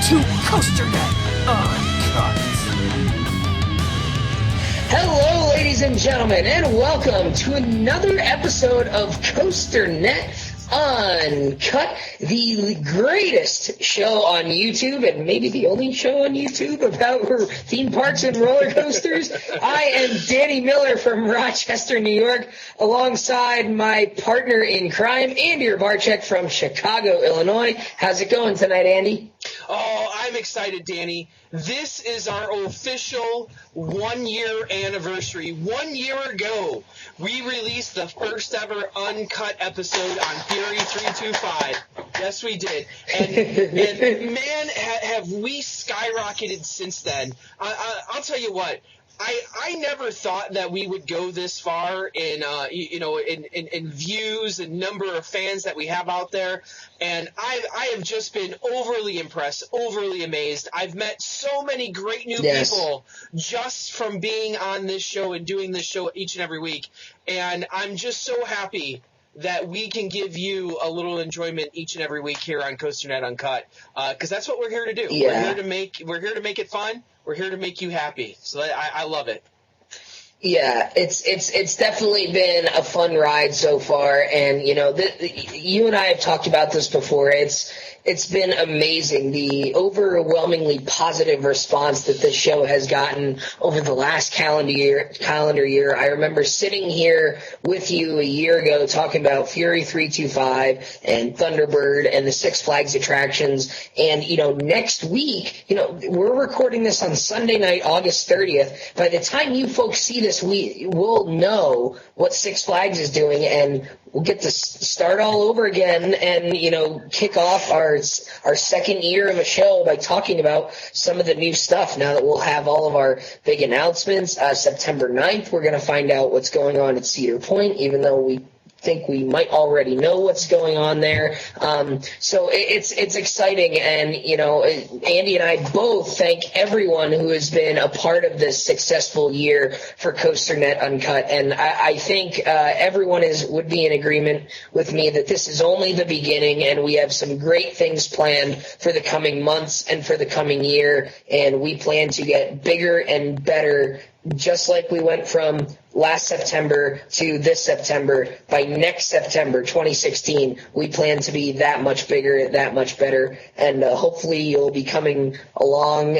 to COASTER-net Uncut. Hello, ladies and gentlemen, and welcome to another episode of COASTER-net Uncut, the greatest show on YouTube, and maybe the only show on YouTube about theme parks and roller coasters. I am Danny Miller from Rochester, New York, alongside my partner in crime, Andy Barczyk from Chicago, Illinois. How's it going tonight, Andy? Oh, I'm excited, Danny. This is our official 1-year anniversary. 1 year ago, we released the first ever Uncut episode on Fury 325. Yes, we did. And man, have we skyrocketed since then. I'll tell you what. I never thought that we would go this far in views and number of fans that we have out there, and I have just been overly impressed, overly amazed. I've met so many great new people just from being on this show and doing this show each and every week, and I'm just so happy that we can give you a little enjoyment each and every week here on COASTER-net Uncut, because that's what we're here to do. Yeah. We're here to make it fun. We're here to make you happy. So I love it. Yeah, it's definitely been a fun ride so far, and you and I have talked about this before. It's been amazing, the overwhelmingly positive response that this show has gotten over the last calendar year. I remember sitting here with you a year ago talking about Fury 325 and Thunderbird and the Six Flags attractions, and next week, we're recording this on Sunday night, August 30th. By the time you folks see this, we will know what Six Flags is doing, and we'll get to start all over again and, kick off our second year of a show by talking about some of the new stuff now that we'll have all of our big announcements. September 9th, we're going to find out what's going on at Cedar Point, even though we think we might already know what's going on there. So it's exciting, and Andy and I both thank everyone who has been a part of this successful year for COASTER-net Uncut, and I think everyone would be in agreement with me that this is only the beginning, and we have some great things planned for the coming months and for the coming year, and we plan to get bigger and better. Just like we went from last September to this September, by next September 2016, we plan to be that much bigger, that much better, and hopefully you'll be coming along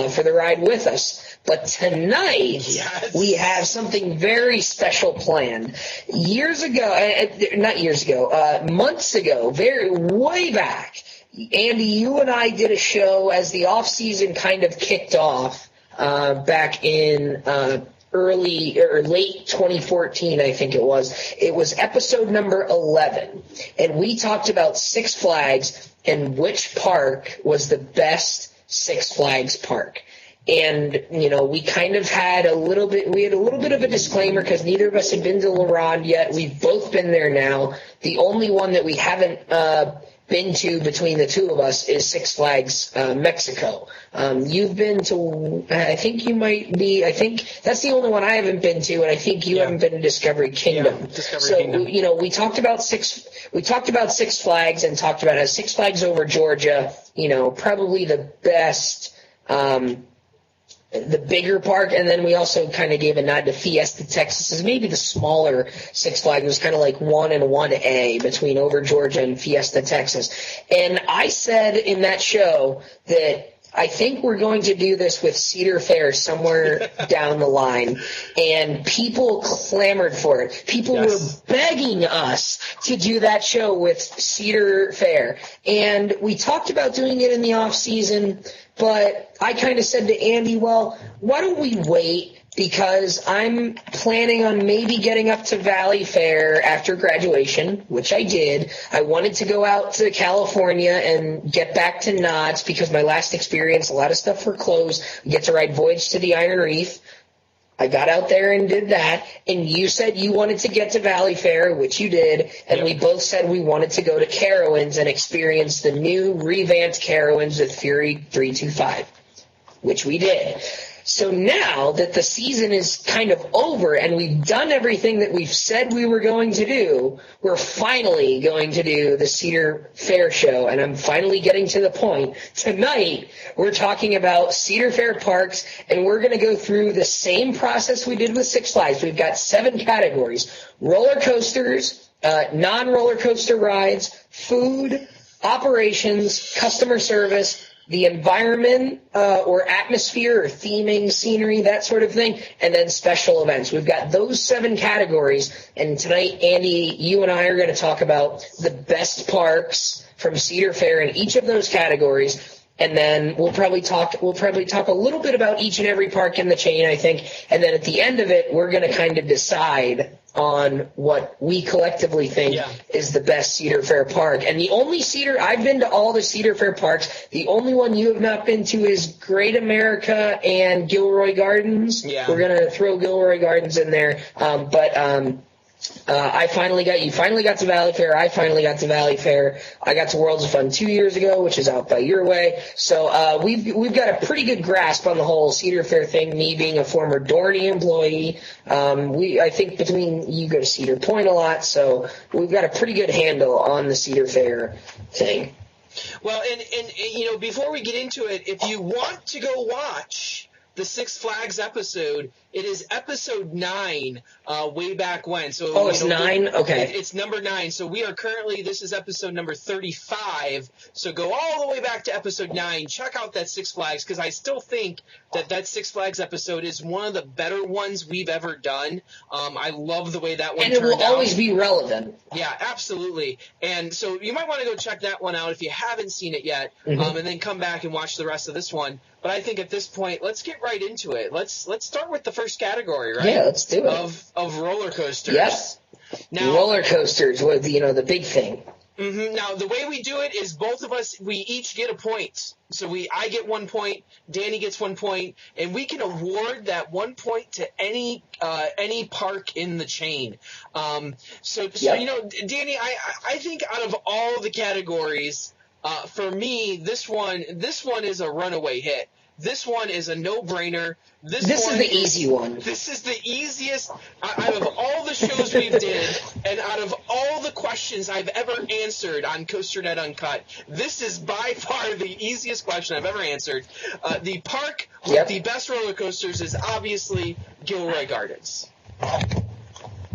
for the ride with us. But tonight, we have something very special planned. Months ago, way back, Andy, you and I did a show as the off-season kind of kicked off. Back in early or late 2014, I think it was. It was episode number 11, and we talked about Six Flags and which park was the best Six Flags park. And, we kind of had a little bit of a disclaimer because neither of us had been to La Ronde yet. We've both been there now. The only one that we haven't been to between the two of us is Six Flags Mexico. You've been to, I think that's the only one I haven't been to, and I think you haven't been to Discovery Kingdom. Kingdom. We talked about Six Flags and talked about how Six Flags over Georgia, probably the best, the bigger park, and then we also kind of gave a nod to Fiesta Texas as maybe the smaller Six Flags. It was kind of like 1 and 1A between Over Georgia and Fiesta Texas. And I said in that show that I think we're going to do this with Cedar Fair somewhere down the line, and people clamored for it. People were begging us to do that show with Cedar Fair, and we talked about doing it in the off season, but I kind of said to Andy, well, why don't we wait? Because I'm planning on maybe getting up to Valley Fair after graduation, which I did. I wanted to go out to California and get back to Knott's because my last experience, a lot of stuff were closed. We get to ride Voyage to the Iron Reef. I got out there and did that, and you said you wanted to get to Valley Fair, which you did, and we both said we wanted to go to Carowinds and experience the new revamped Carowinds with Fury 325, which we did. So now that the season is kind of over and we've done everything that we've said we were going to do, we're finally going to do the Cedar Fair show, and I'm finally getting to the point. Tonight, we're talking about Cedar Fair parks, and we're going to go through the same process we did with Six Flags. We've got 7 categories: roller coasters, non-roller coaster rides, food, operations, customer service, the environment or atmosphere or theming, scenery, that sort of thing, and then special events. We've got those 7 categories, and tonight, Andy, you and I are going to talk about the best parks from Cedar Fair in each of those categories. And then we'll probably talk a little bit about each and every park in the chain, I think. And then at the end of it, we're going to kind of decide on what we collectively think is the best Cedar Fair park. And the only I've been to all the Cedar Fair parks. The only one you have not been to is Great America and Gilroy Gardens. Yeah. We're going to throw Gilroy Gardens in there. You finally got to Valley Fair. I finally got to Valley Fair. I got to Worlds of Fun 2 years ago, which is out by your way. So we've got a pretty good grasp on the whole Cedar Fair thing. Me being a former Dorney employee, I think between you go to Cedar Point a lot, so we've got a pretty good handle on the Cedar Fair thing. Well, and before we get into it, if you want to go watch the Six Flags episode, it is episode 9, way back when. So it's 9? Okay. It's number 9. So this is episode number 35. So go all the way back to episode 9. Check out that Six Flags, because I still think that Six Flags episode is one of the better ones we've ever done. I love the way that one turned out. And it will always be relevant. Yeah, absolutely. And so you might want to go check that one out if you haven't seen it yet, and then come back and watch the rest of this one. But I think at this point, let's get right into it. Let's start with the first category, right? Yeah, let's do it. Of roller coasters. Yes. Now, roller coasters were the big thing. Mm-hmm. Now, the way we do it is both of us, we each get a point. So I get 1 point, Danny gets 1 point, and we can award that 1 point to any park in the chain. So Danny, I think out of all the categories, for me, this one is a runaway hit. This one is a no-brainer. This is the easy one. This is the easiest out of all the shows we've did, and out of all the questions I've ever answered on COASTER.net Uncut. This is by far the easiest question I've ever answered. The park with the best roller coasters is obviously Gilroy Gardens.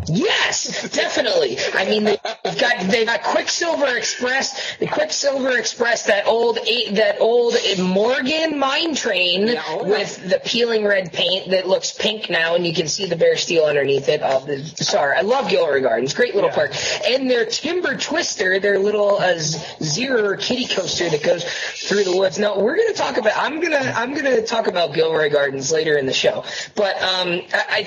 Yes, definitely. I mean, they've got Quicksilver Express. The Quicksilver Express, that old Morgan mine train with the peeling red paint that looks pink now, and you can see the bare steel underneath it. I love Gilroy Gardens. Great little park. And their Timber Twister, their little Zero kitty coaster that goes through the woods. Now we're going to talk about. I'm gonna talk about Gilroy Gardens later in the show, but I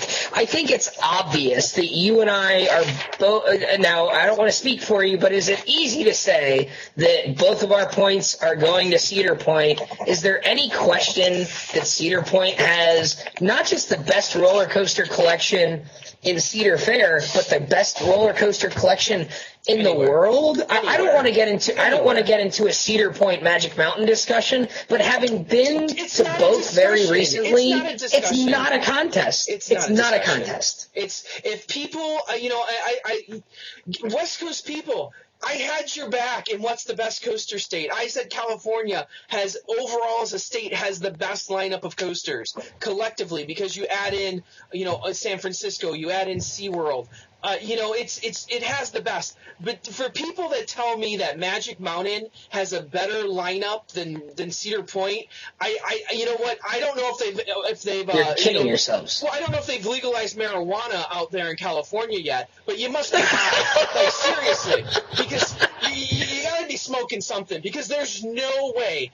think it's obvious that you and I are both. Now, I don't want to speak for you, but is it easy to say that both of our points are going to Cedar Point? Is there any question that Cedar Point has not just the best roller coaster collection in Cedar Fair, but the best roller coaster collection in the world? I don't want to get into a Cedar Point Magic Mountain discussion, but having been to both very recently, it's not a contest. It's not a contest. It's if people, West Coast people, I had your back in what's the best coaster state. I said California overall as a state has the best lineup of coasters collectively, because you add in, San Francisco, you add in SeaWorld. It has the best. But for people that tell me that Magic Mountain has a better lineup than Cedar Point, you know what? I don't know if they've You're kidding yourselves. Well, I don't know if they've legalized marijuana out there in California yet, but you must be like, seriously, because you got to be smoking something, because there is no way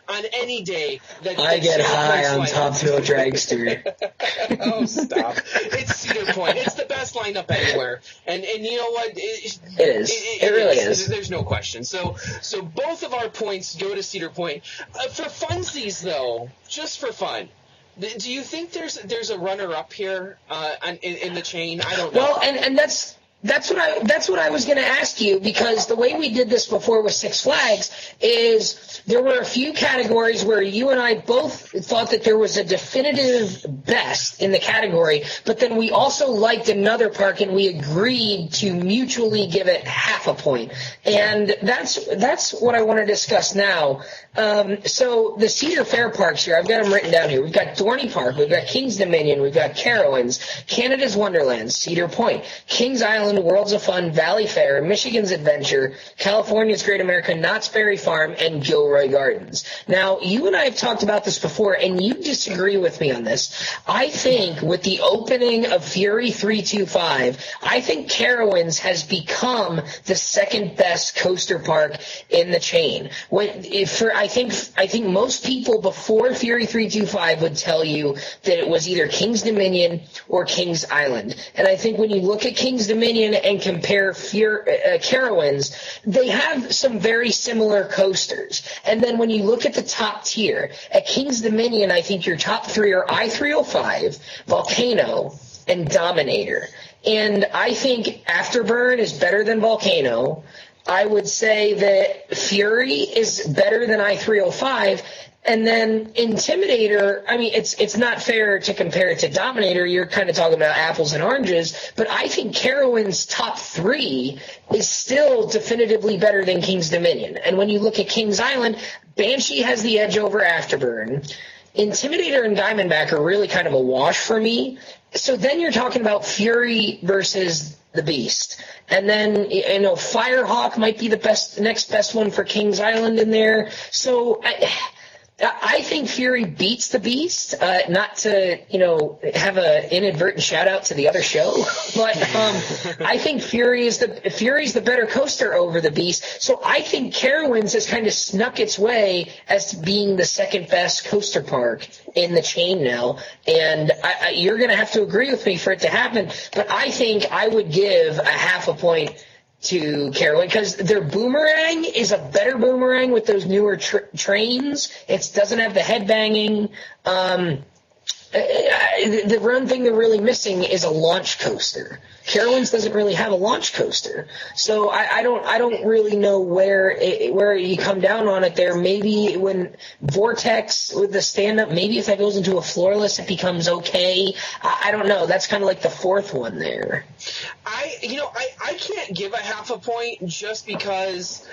on any day that I get high on Top Thrill Dragster. Oh, stop. It's Cedar Point. It's the best lineup anywhere. And you know what? It is. It really is. There's no question. So both of our points go to Cedar Point. For funsies, though, just for fun, do you think there's a runner-up here in the chain? I don't know. Well, and that's what I was going to ask you, because the way we did this before with Six Flags is there were a few categories where you and I both thought that there was a definitive best in the category, but then we also liked another park and we agreed to mutually give it half a point. And that's what I want to discuss now. So the Cedar Fair parks here, I've got them written down here. We've got Dorney Park, we've got Kings Dominion, we've got Carowinds, Canada's Wonderland, Cedar Point, Kings Island, Worlds of Fun, Valley Fair, Michigan's Adventure, California's Great America, Knott's Berry Farm, and Gilroy Gardens. Now, you and I have talked about this before, and you disagree with me on this. I think with the opening of Fury 325, I think Carowinds has become the second best coaster park in the chain. I think most people before Fury 325 would tell you that it was either Kings Dominion or Kings Island. And I think when you look at Kings Dominion and compare Carowinds, they have some very similar coasters. And then when you look at the top tier, at Kings Dominion, I think your top three are I-305, Volcano, and Dominator. And I think Afterburn is better than Volcano. I would say that Fury is better than I-305, and then Intimidator, I mean, it's not fair to compare it to Dominator. You're kind of talking about apples and oranges, but I think Carowinds' top three is still definitively better than King's Dominion. And when you look at Kings Island, Banshee has the edge over Afterburn. Intimidator and Diamondback are really kind of a wash for me. So then you're talking about Fury versus the Beast. And then, Firehawk might be the next best one for Kings Island in there. So I think Fury beats the Beast. Not to, have an inadvertent shout out to the other show, but I think Fury's the better coaster over the Beast. So I think Carowinds has kind of snuck its way as being the second best coaster park in the chain now. And you're going to have to agree with me for it to happen. But I think I would give a half a point to Carowinds because their boomerang is a better boomerang with those newer trains. It doesn't have the headbanging. The one thing they're really missing is a launch coaster. Carowinds doesn't really have a launch coaster, so I don't really know where you come down on it there. Maybe when Vortex with the stand-up, maybe if that goes into a floorless, it becomes okay. I don't know. That's kind of like the fourth one there. I can't give a half a point just because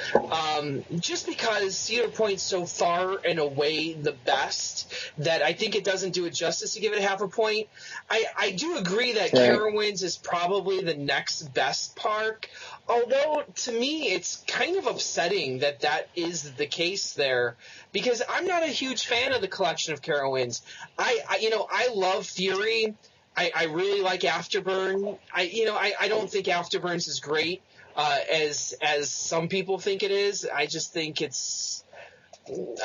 Cedar Point's so far and away the best that I think it doesn't do it justice to give it a half a point. I do agree that Carowinds is probably the next best park, although to me it's kind of upsetting that is the case there because I'm not a huge fan of the collection of Carowinds. I love Fury. I really like Afterburn. I don't think Afterburn's as great as some people think it is. I just think it's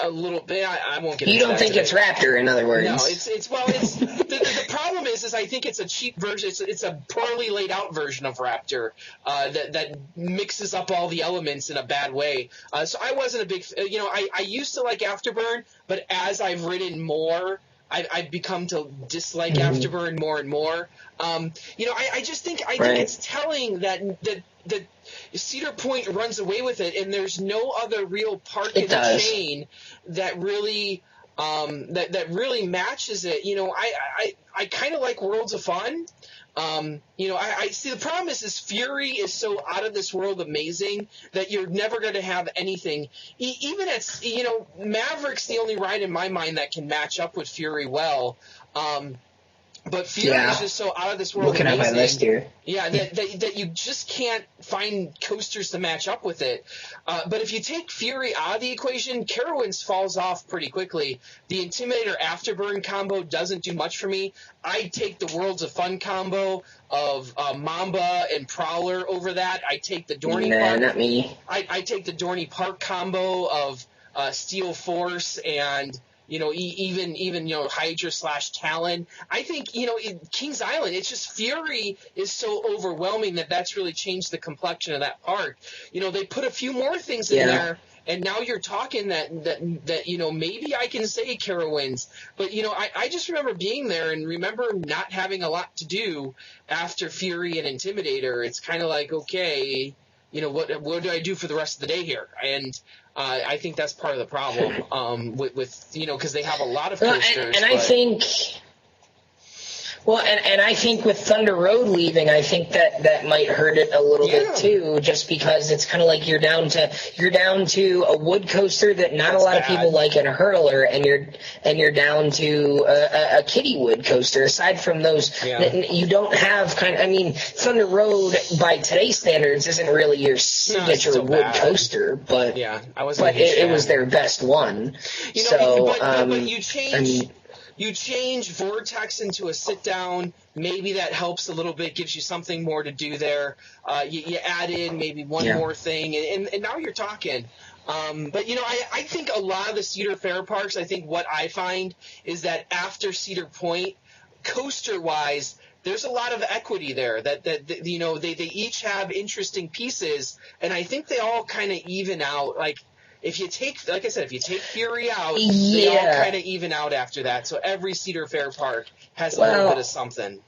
a little bit. I won't get. You don't think it's Raptor, in other words? No, it's the problem is I think it's a cheap version. It's a poorly laid out version of Raptor that mixes up all the elements in a bad way. So I wasn't a big. I used to like Afterburn, but as I've ridden more, I've become to dislike Afterburn more and more. I just think it's telling that Cedar Point runs away with it, and there's no other real park in the chain that really that really matches it. I kind of like Worlds of Fun. I see the problem is Fury is so out of this world amazing that you're never going to have anything. Even at Maverick's the only ride in my mind that can match up with Fury well. But Fury is just so out of this world amazing. Looking at my list here. Yeah, that you just can't find coasters to match up with it. But if you take Fury out of the equation, Carowinds falls off pretty quickly. The Intimidator Afterburn combo doesn't do much for me. I take the Worlds of Fun combo of Mamba and Prowler over that. I take the Dorney Park. Not me. I take the Dorney Park combo of Steel Force and even Hydra / Talon. I think, Kings Island, it's just Fury is so overwhelming that's really changed the complexion of that park. They put a few more things in there, and now you're talking that maybe I can say Carowinds. But, I just remember being there and remember not having a lot to do after Fury and Intimidator. It's kind of like, okay, what do I do for the rest of the day here? And I think that's part of the problem with because they have a lot of coasters. I think. Well, and I think with Thunder Road leaving, I think that might hurt it a little bit too, just because it's kind of like you're down to a wood coaster that not a lot of people like in a hurler, and you're down to a kiddie wood coaster. Aside from those, you don't have Thunder Road by today's standards isn't really your signature wood coaster, but it was their best one. But you change. You change Vortex into a sit-down. Maybe that helps a little bit, gives you something more to do there. You add in maybe one more thing, and now you're talking. But, I think a lot of the Cedar Fair parks, I think what I find is that after Cedar Point, coaster-wise, there's a lot of equity there that they each have interesting pieces, and I think they all kind of even out. If you take Fury out, they all kind of even out after that. So every Cedar Fair park has a little bit of something.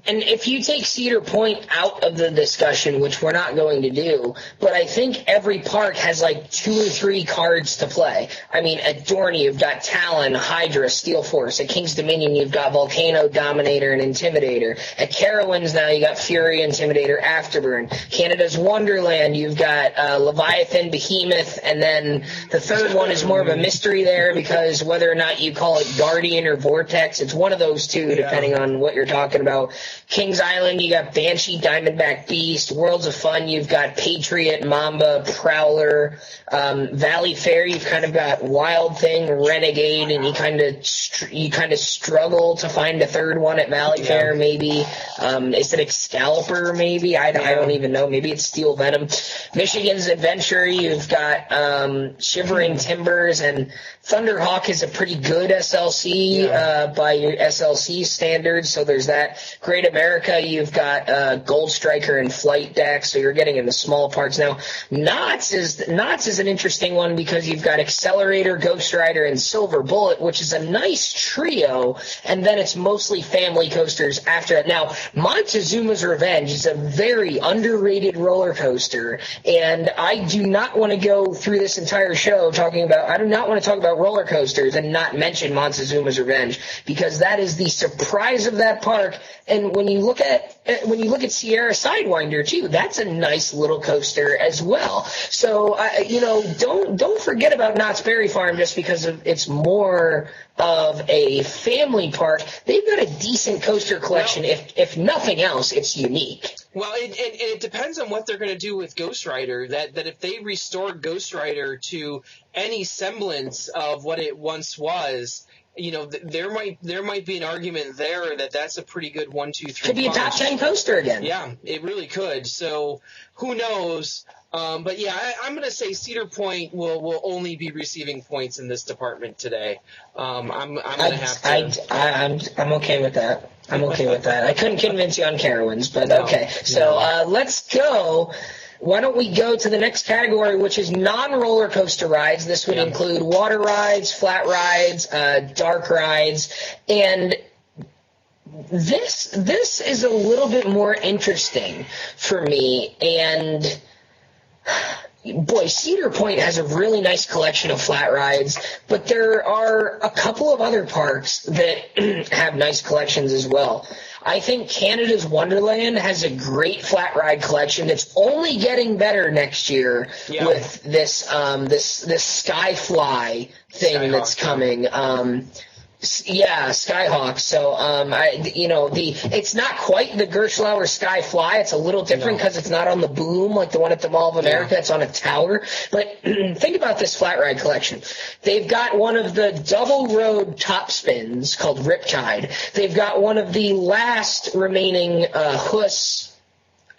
And if you take Cedar Point out of the discussion, which we're not going to do, but I think every park has 2 or 3 cards to play. I mean, at Dorney, you've got Talon, Hydra, Steel Force. At King's Dominion, you've got Volcano, Dominator, and Intimidator. At Carowinds now, you got Fury, Intimidator, Afterburn. Canada's Wonderland, you've got Leviathan, Behemoth, and then the third one is more of a mystery there because whether or not you call it Guardian or Vortex, it's one of those two, depending on what you're talking about. Kings Island, you got Banshee, Diamondback Beast. Worlds of Fun, you've got Patriot, Mamba, Prowler. Valley Fair, you've kind of got Wild Thing, Renegade, and you kind of struggle to find a third one at Valley Fair. Maybe is it Excalibur? Maybe I don't even know. Maybe it's Steel Venom. Michigan's Adventure, you've got Shivering Timbers, and Thunderhawk is a pretty good SLC by your SLC standards. So there's that. Great America, you've got Gold Striker and Flight Deck, so you're getting into small parts now. Knott's is an interesting one because you've got Accelerator, Ghost Rider, and Silver Bullet, which is a nice trio, and then it's mostly family coasters after that. Now, Montezuma's Revenge is a very underrated roller coaster, and I do not want to go through this entire show I do not want to talk about roller coasters and not mention Montezuma's Revenge, because that is the surprise of that park. And when you look at Sierra Sidewinder too, that's a nice little coaster as well. So don't forget about Knott's Berry Farm just because it's more of a family park. They've got a decent coaster collection. If nothing else, it's unique. Well, and it depends on what they're going to do with Ghost Rider. That if they restore Ghost Rider to any semblance of what it once was, there might be an argument there that's a pretty good 1, 2, 3. Could be a top 10 coaster again. Yeah, it really could. So who knows? But yeah, I'm going to say Cedar Point will only be receiving points in this department today. I'm going to have to. I'm okay with that. I'm okay with that. I couldn't convince you on Carowinds, but okay. So let's go. Why don't we go to the next category, which is non-roller coaster rides. This would include water rides, flat rides, dark rides, and this is a little bit more interesting for me. And boy, Cedar Point has a really nice collection of flat rides, but there are a couple of other parks that have nice collections as well. I think Canada's Wonderland has a great flat ride collection. It's only getting better next year with this Skyfly thing that's coming. Skyhawk. So, it's not quite the Gerschlauer Skyfly. It's a little different because it's not on the boom like the one at the Mall of America. It's on a tower. But think about this flat ride collection. They've got one of the double road top spins called Riptide. They've got one of the last remaining Huss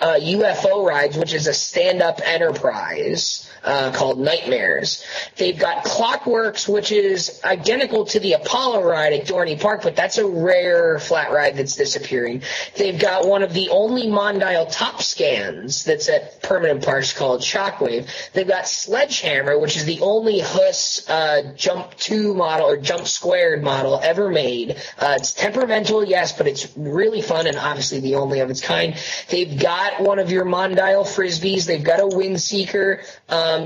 UFO rides, which is a stand-up enterprise called Nightmares. They've got Clockworks, which is identical to the Apollo ride at Dorney Park, but that's a rare flat ride that's disappearing. They've got one of the only Mondial top scans that's at permanent parks called Shockwave. They've got Sledgehammer, which is the only Huss Jump 2 model or Jump Squared model ever made. It's temperamental, yes, but it's really fun and obviously the only of its kind. They've got got one of your Mondial Frisbees. They've got a Windseeker.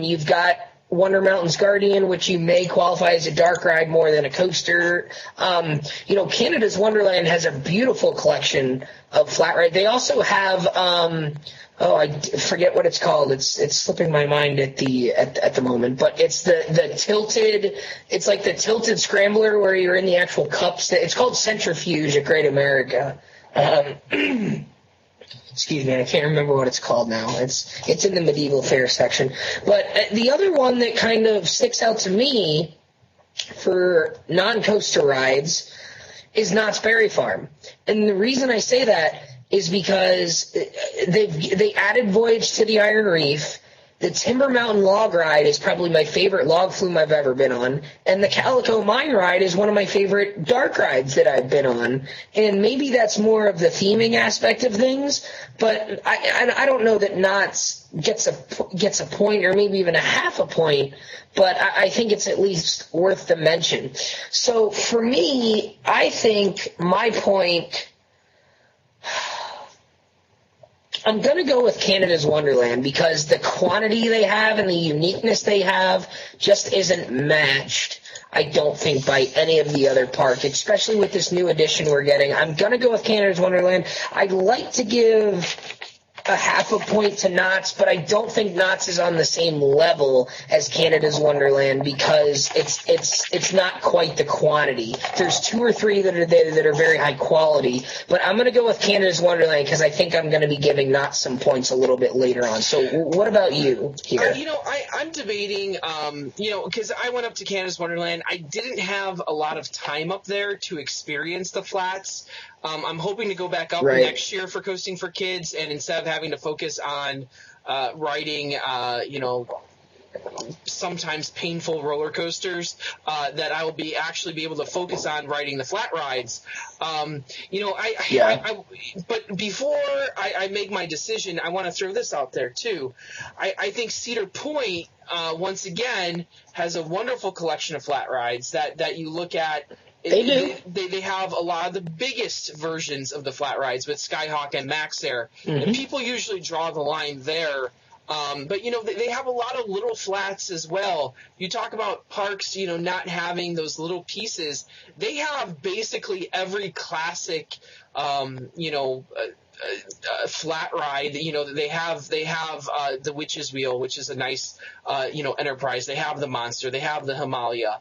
You've got Wonder Mountain's Guardian, which you may qualify as a dark ride more than a coaster. Canada's Wonderland has a beautiful collection of flat ride. They also have I forget what it's called. It's slipping my mind at the moment, but it's the tilted. It's like the tilted scrambler where you're in the actual cups. It's called Centrifuge at Great America. Excuse me, I can't remember what it's called now. It's in the medieval fair section. But the other one that kind of sticks out to me for non-coaster rides is Knott's Berry Farm. And the reason I say that is because they added Voyage to the Iron Reef. The Timber Mountain Log Ride is probably my favorite log flume I've ever been on. And the Calico Mine Ride is one of my favorite dark rides that I've been on. And maybe that's more of the theming aspect of things, but I don't know that Knott's gets a point or maybe even a half a point, but I think it's at least worth the mention. So for me, I think my point... I'm going to go with Canada's Wonderland because the quantity they have and the uniqueness they have just isn't matched, I don't think, by any of the other parks, especially with this new addition we're getting. I'm going to go with Canada's Wonderland. I'd like to give a half a point to Knott's, but I don't think Knott's is on the same level as Canada's Wonderland because it's not quite the quantity. There's 2 or 3 that are there that are very high quality, but I'm going to go with Canada's Wonderland because I think I'm going to be giving Knott's some points a little bit later on. So what about you here? I'm debating, because I went up to Canada's Wonderland. I didn't have a lot of time up there to experience the flats. I'm hoping to go back up next year for Coasting for Kids, and instead of having to focus on riding, sometimes painful roller coasters, that I will be able to focus on riding the flat rides. But before I make my decision, I want to throw this out there too. I think Cedar Point, once again, has a wonderful collection of flat rides that you look at. They do. They have a lot of the biggest versions of the flat rides with Skyhawk and Max Air. Mm-hmm. And people usually draw the line there. But, they have a lot of little flats as well. You talk about parks, not having those little pieces. They have basically every classic, flat ride. They have the Witch's Wheel, which is a nice, enterprise. They have the Monster. They have the Himalaya.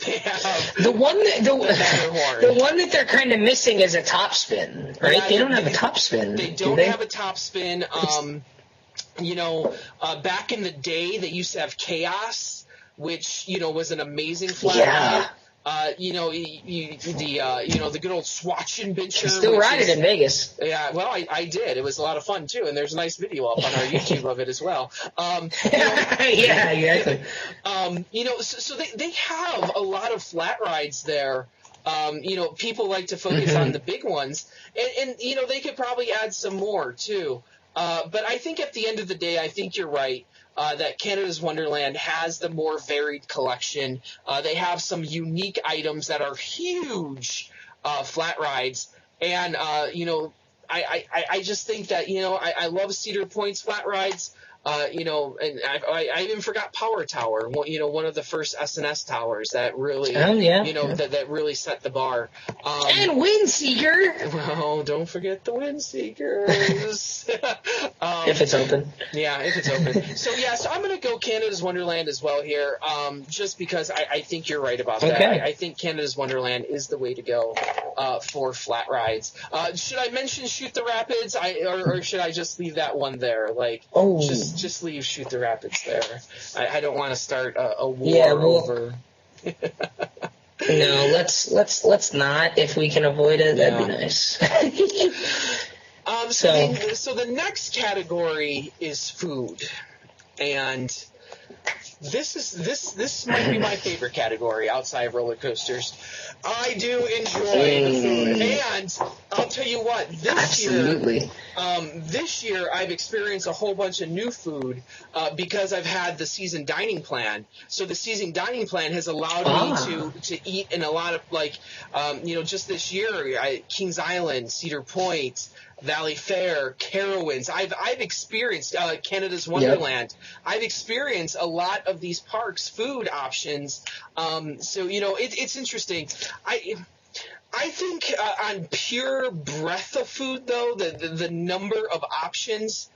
They have the one that they're kind of missing is a top spin, right? They don't have a top spin. They don't have a top spin. Back in the day, they used to have Chaos, which was an amazing flat ride. The good old Swatchenbincher. Still ride it in Vegas. Yeah, well, I did. It was a lot of fun too, and there's a nice video up on our YouTube of it as well. Yeah, exactly. So they have a lot of flat rides there. People like to focus on the big ones, and they could probably add some more too. But I think at the end of the day, I think you're right. That Canada's Wonderland has the more varied collection. They have some unique items that are huge flat rides. And, I just think that, I love Cedar Point's flat rides. And I even forgot Power Tower, one of the first S&S towers that really, that really set the bar. And Windseeker. Well, don't forget the Windseekers. If it's open. Yeah, if it's open. So I'm going to go Canada's Wonderland as well here, just because I think you're right about that. Okay. I think Canada's Wonderland is the way to go for flat rides. Should I mention Shoot the Rapids, or should I just leave that one there? Just leave Shoot the Rapids there. I don't want to start a war over. No, let's not. If we can avoid it, that'd be nice. So the next category is food, and this might be my favorite category outside of roller coasters. I do enjoy the food, and I'll tell you what, Absolutely. This year I've experienced a whole bunch of new food because I've had the season dining plan. So the season dining plan has allowed me to eat in a lot of, like, just this year, Kings Island, Cedar Point, Valley Fair, Carowinds. I've experienced Canada's Wonderland. Yep. I've experienced a lot of these parks' food options. So it's interesting. I think on pure breadth of food, though, the number of options,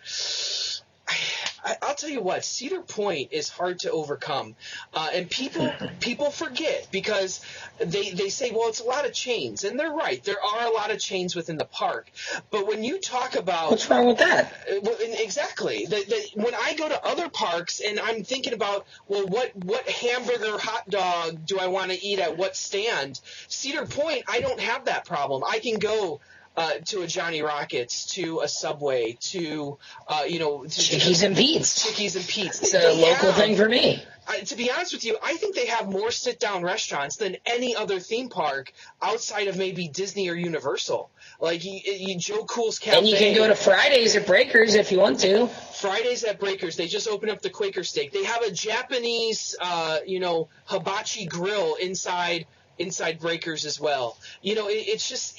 I'll tell you what, Cedar Point is hard to overcome. And people forget because they say, well, it's a lot of chains. And they're right. There are a lot of chains within the park. But when you talk about – what's wrong with that? Exactly. When I go to other parks and I'm thinking about, well, what hamburger hot dog do I want to eat at what stand? Cedar Point, I don't have that problem. I can go – to a Johnny Rockets, to a Subway, to Chickies and Pete's. Chickies and Pete's. It's a local thing for me. To be honest with you, I think they have more sit-down restaurants than any other theme park outside of maybe Disney or Universal. Like Joe Cool's Cafe. And you can go to Fridays at Breakers if you want to. Fridays at Breakers. They just opened up the Quaker Steak. They have a Japanese, hibachi grill inside Breakers as well. It's just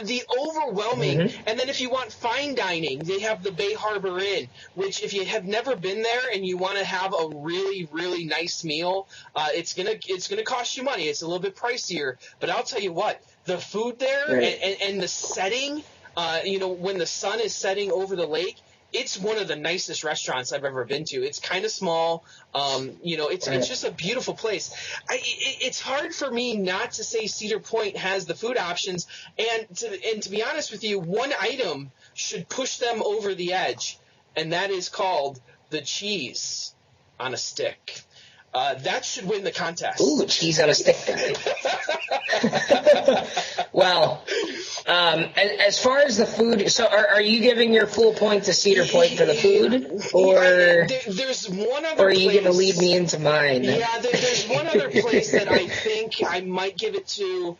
the overwhelming. Mm-hmm. And then if you want fine dining, they have the Bay Harbor Inn, which if you have never been there and you want to have a really, really nice meal, it's gonna cost you money. It's a little bit pricier, but I'll tell you what, the food there and the setting, when the sun is setting over the lake, it's one of the nicest restaurants I've ever been to. It's kind of small. It's just a beautiful place. It's hard for me not to say Cedar Point has the food options. And to be honest with you, one item should push them over the edge, and that is called the cheese on a stick. That should win the contest. Ooh, cheese on a stick. Well, as far as the food, so are you giving your full point to Cedar Point for the food, or there's one other? Or are you going to lead me into mine? Yeah, there's one other place that I think I might give it to,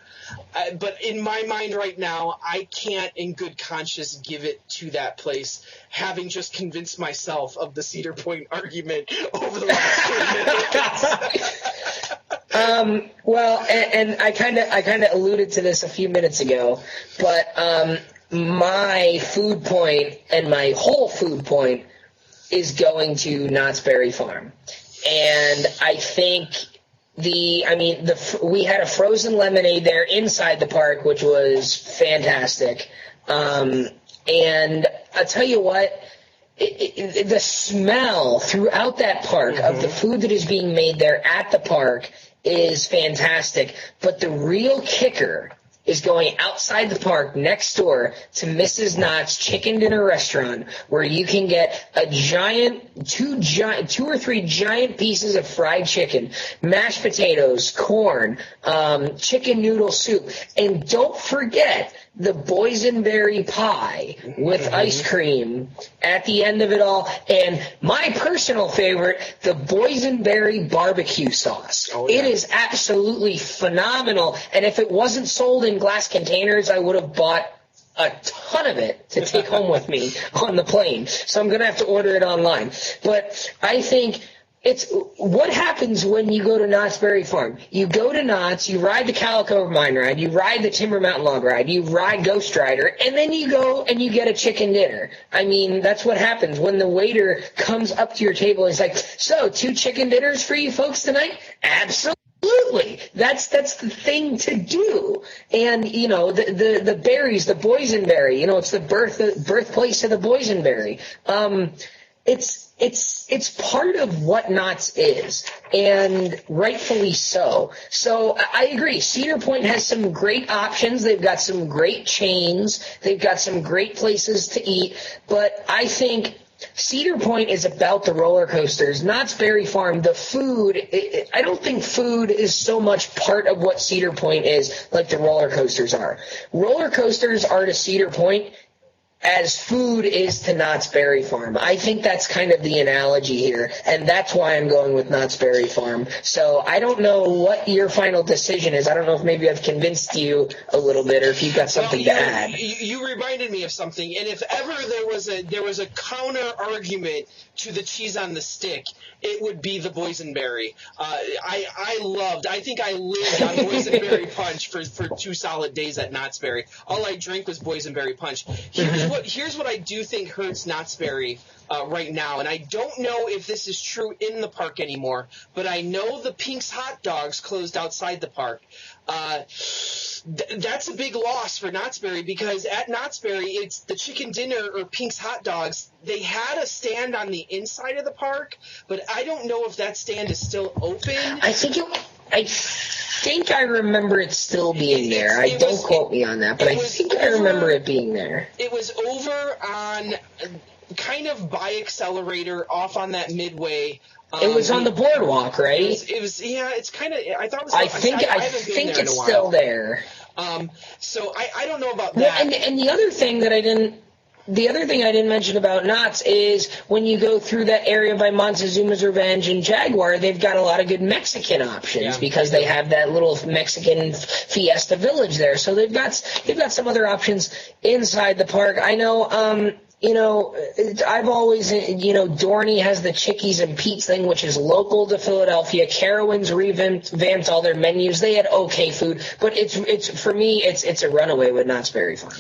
but in my mind right now, I can't, in good conscience, give it to that place, having just convinced myself of the Cedar Point argument over the last 2 minutes. Well, and I kind of alluded to this a few minutes ago, but my food point and my whole food point is going to Knott's Berry Farm, and I think we had a frozen lemonade there inside the park, which was fantastic, and I'll tell you what. The smell throughout that park of the food that is being made there at the park is fantastic. But the real kicker is going outside the park next door to Mrs. Knott's Chicken Dinner Restaurant, where you can get two or three giant pieces of fried chicken, mashed potatoes, corn, chicken noodle soup, and don't forget the boysenberry pie with ice cream at the end of it all, and my personal favorite, the boysenberry barbecue sauce. Oh, yeah. It is absolutely phenomenal, and if it wasn't sold in glass containers, I would have bought a ton of it to take home with me on the plane, so I'm going to have to order it online. But I think it's what happens when you go to Knott's Berry Farm. You go to Knott's, you ride the Calico Mine Ride, you ride the Timber Mountain Log Ride, you ride Ghost Rider, and then you go and you get a chicken dinner. I mean, that's what happens when the waiter comes up to your table and is like, so 2 chicken dinners for you folks tonight? Absolutely. That's the thing to do. And, the berries, the boysenberry, it's the birthplace of the boysenberry. It's part of what Knott's is, and rightfully so. So I agree. Cedar Point has some great options. They've got some great chains. They've got some great places to eat. But I think Cedar Point is about the roller coasters. Knott's Berry Farm, the food, I don't think food is so much part of what Cedar Point is like the roller coasters are. Roller coasters are to Cedar Point as food is to Knott's Berry Farm. I think that's kind of the analogy here, and that's why I'm going with Knott's Berry Farm. So I don't know what your final decision is. I don't know if maybe I've convinced you a little bit, or if you've got something to add. You reminded me of something, and if ever there was a counter argument to the cheese on the stick, it would be the boysenberry. I think I lived on boysenberry punch for 2 solid days at Knott's Berry. All I drank was boysenberry punch. Here's what I do think hurts Knott's Berry right now, and I don't know if this is true in the park anymore, but I know the Pink's Hot Dogs closed outside the park. That's a big loss for Knott's Berry, because at Knott's Berry, it's the chicken dinner or Pink's Hot Dogs. They had a stand on the inside of the park, but I don't know if that stand is still open. I think I remember it still being there. Don't quote me on that, but I think I remember it being there. It was over on kind of by Accelerator off on that midway. It was on the boardwalk, right? It was yeah. It's kind of. I thought it was. I think it's still there. So I don't know about that. And the other thing that I didn't mention about Knott's is when you go through that area by Montezuma's Revenge and Jaguar, they've got a lot of good Mexican options because they have that little Mexican Fiesta Village there. So they've got some other options inside the park. I know. I've always, Dorney has the Chickies and Pete's thing, which is local to Philadelphia. Carowinds revamped all their menus. They had okay food, but it's for me, it's a runaway with Knott's Berry Farm.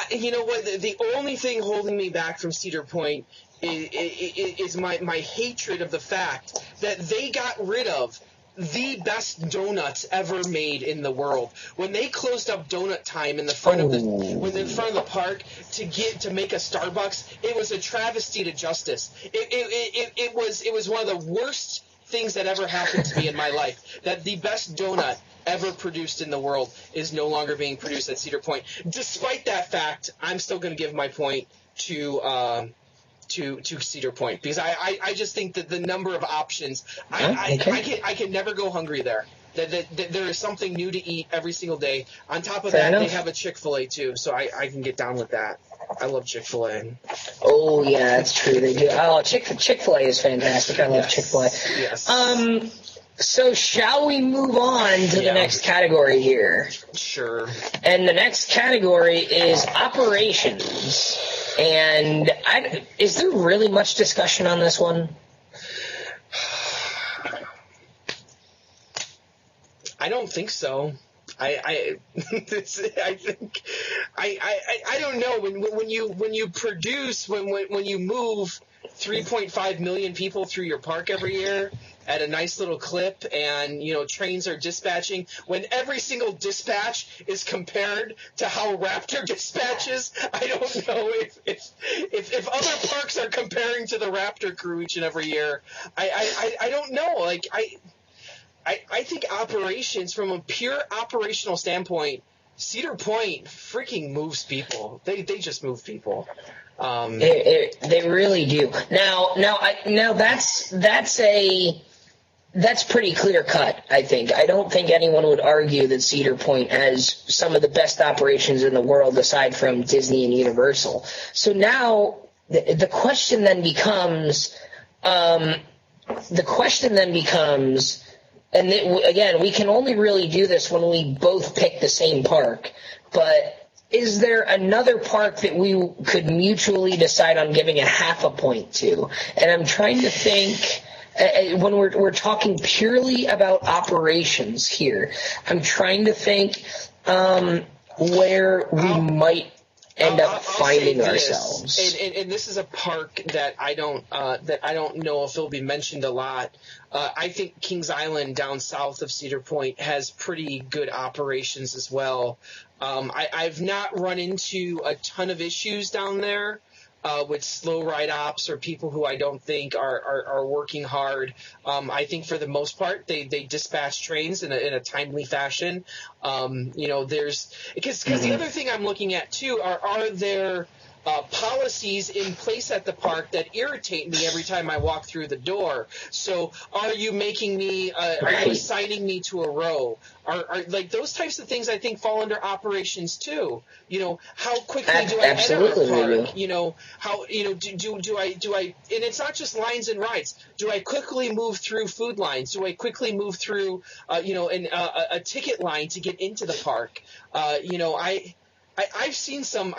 You know what? The only thing holding me back from Cedar Point is my hatred of the fact that they got rid of the best donuts ever made in the world. When they closed up Donut Time in the front of the park to make a Starbucks, it was a travesty to justice. It was one of the worst things that ever happened to me in my life. That the best donut ever produced in the world is no longer being produced at Cedar Point. Despite that fact, I'm still going to give my point to Cedar Point, because I just think that the number of options, I can never go hungry there. That there is something new to eat every single day. On top of that, they have a Chick-fil-A too, so I can get down with that. I love Chick-fil-A. Oh yeah, that's true. They do. Oh, Chick-fil-A is fantastic. I love Chick-fil-A. Yes. So shall we move on to the next category here? Sure. And the next category is operations. And is there really much discussion on this one? I don't think so. I don't know when you produce when you move 3.5 million people through your park every year at a nice little clip, and trains are dispatching, when every single dispatch is compared to how Raptor dispatches. I don't know if other parks are comparing to the Raptor crew each and every year. I don't know. Like I think operations, from a pure operational standpoint, Cedar Point freaking moves people. They just move people. They really do. Now that's pretty clear cut, I think. I don't think anyone would argue that Cedar Point has some of the best operations in the world aside from Disney and Universal. So now the question then becomes, and again, we can only really do this when we both pick the same park, but is there another park that we could mutually decide on giving a half a point to? And I'm trying to think, when we're talking purely about operations here, I'm trying to think where we might end up finding ourselves. And this is a park that I don't know if it'll be mentioned a lot. I think Kings Island down south of Cedar Point has pretty good operations as well. I've not run into a ton of issues down there with slow ride ops or people who I don't think are working hard. I think for the most part they dispatch trains in a timely fashion. There's because the other thing I'm looking at too are there policies in place at the park that irritate me every time I walk through the door. So are you making me, are you assigning me to a row? Are like those types of things I think fall under operations too. How quickly do I enter a park? How, do I, and it's not just lines and rides. Do I quickly move through food lines? Do I quickly move through, a ticket line to get into the park? I've seen some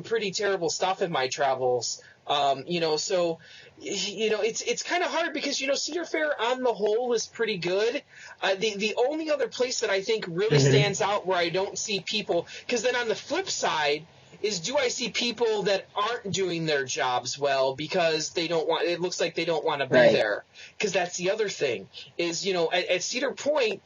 pretty terrible stuff in my travels. So it's kind of hard because Cedar Fair on the whole is pretty good. The only other place that I think really stands out where I don't see people, because then on the flip side is, do I see people that aren't doing their jobs well because they don't want? It looks like they don't want to be there. Because that's the other thing is at Cedar Point,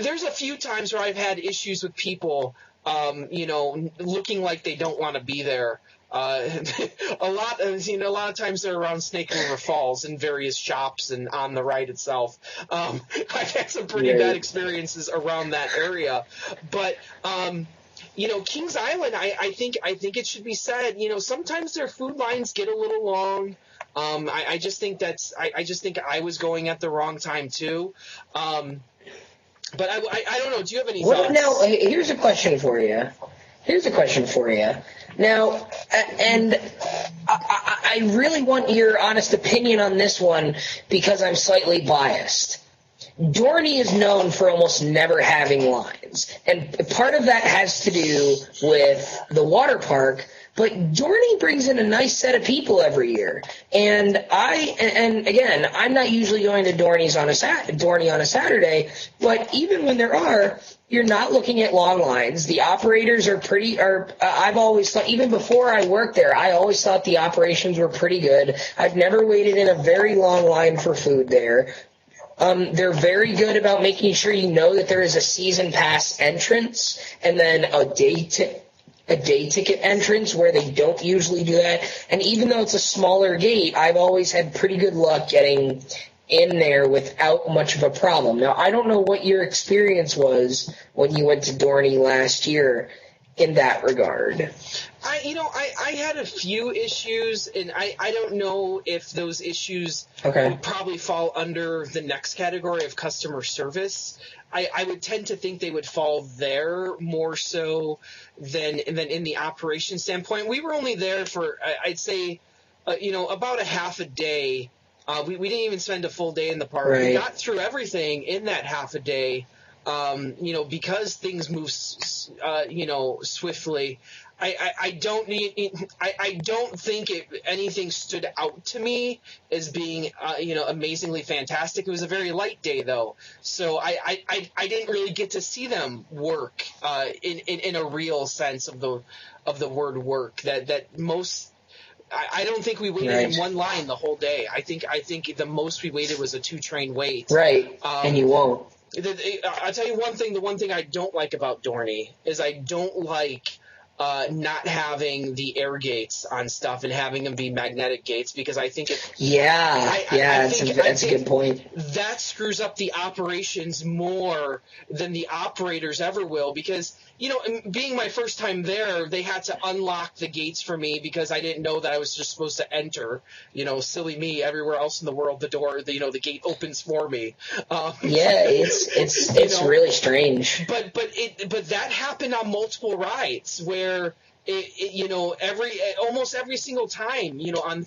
there's a few times where I've had issues with people. Looking like they don't want to be there. A lot of times they're around Snake River Falls in various shops and on the ride itself. I've had some pretty bad experiences around that area, but Kings Island, I think it should be said, sometimes their food lines get a little long. I just think I was going at the wrong time too. But I don't know. Do you have any thoughts? Now, here's a question for you. Now, and I really want your honest opinion on this one because I'm slightly biased. Dorney is known for almost never having lines. And part of that has to do with the water park, but Dorney brings in a nice set of people every year. And again, I'm not usually going to Dorney on a Saturday, but even when there are, you're not looking at long lines. The operators I've always thought, even before I worked there, I always thought the operations were pretty good. I've never waited in a very long line for food there. They're very good about making sure you know that there is a season pass entrance and then a day ticket entrance where they don't usually do that. And even though it's a smaller gate, I've always had pretty good luck getting in there without much of a problem. Now, I don't know what your experience was when you went to Dorney last year in that regard. I had a few issues, and I don't know if those issues would probably fall under the next category of customer service. I would tend to think they would fall there more so than in the operation standpoint. We were only there for, I'd say, about a half a day. We didn't even spend a full day in the park. Right. We got through everything in that half a day, because things move, swiftly. I don't think anything stood out to me as being, amazingly fantastic. It was a very light day though. So I didn't really get to see them work, in a real sense of the word work that most, I don't think we waited in one line the whole day. I think the most we waited was a 2-train wait. Right. And you won't. I'll tell you one thing. The one thing I don't like about Dorney is I don't like not having the air gates on stuff and having them be magnetic gates, because I think that's a good point. That screws up the operations more than the operators ever will, because being my first time there, they had to unlock the gates for me because I didn't know that I was just supposed to enter. Silly me. Everywhere else in the world, the gate opens for me. It's really strange. But that happened on multiple rides where almost every single time, on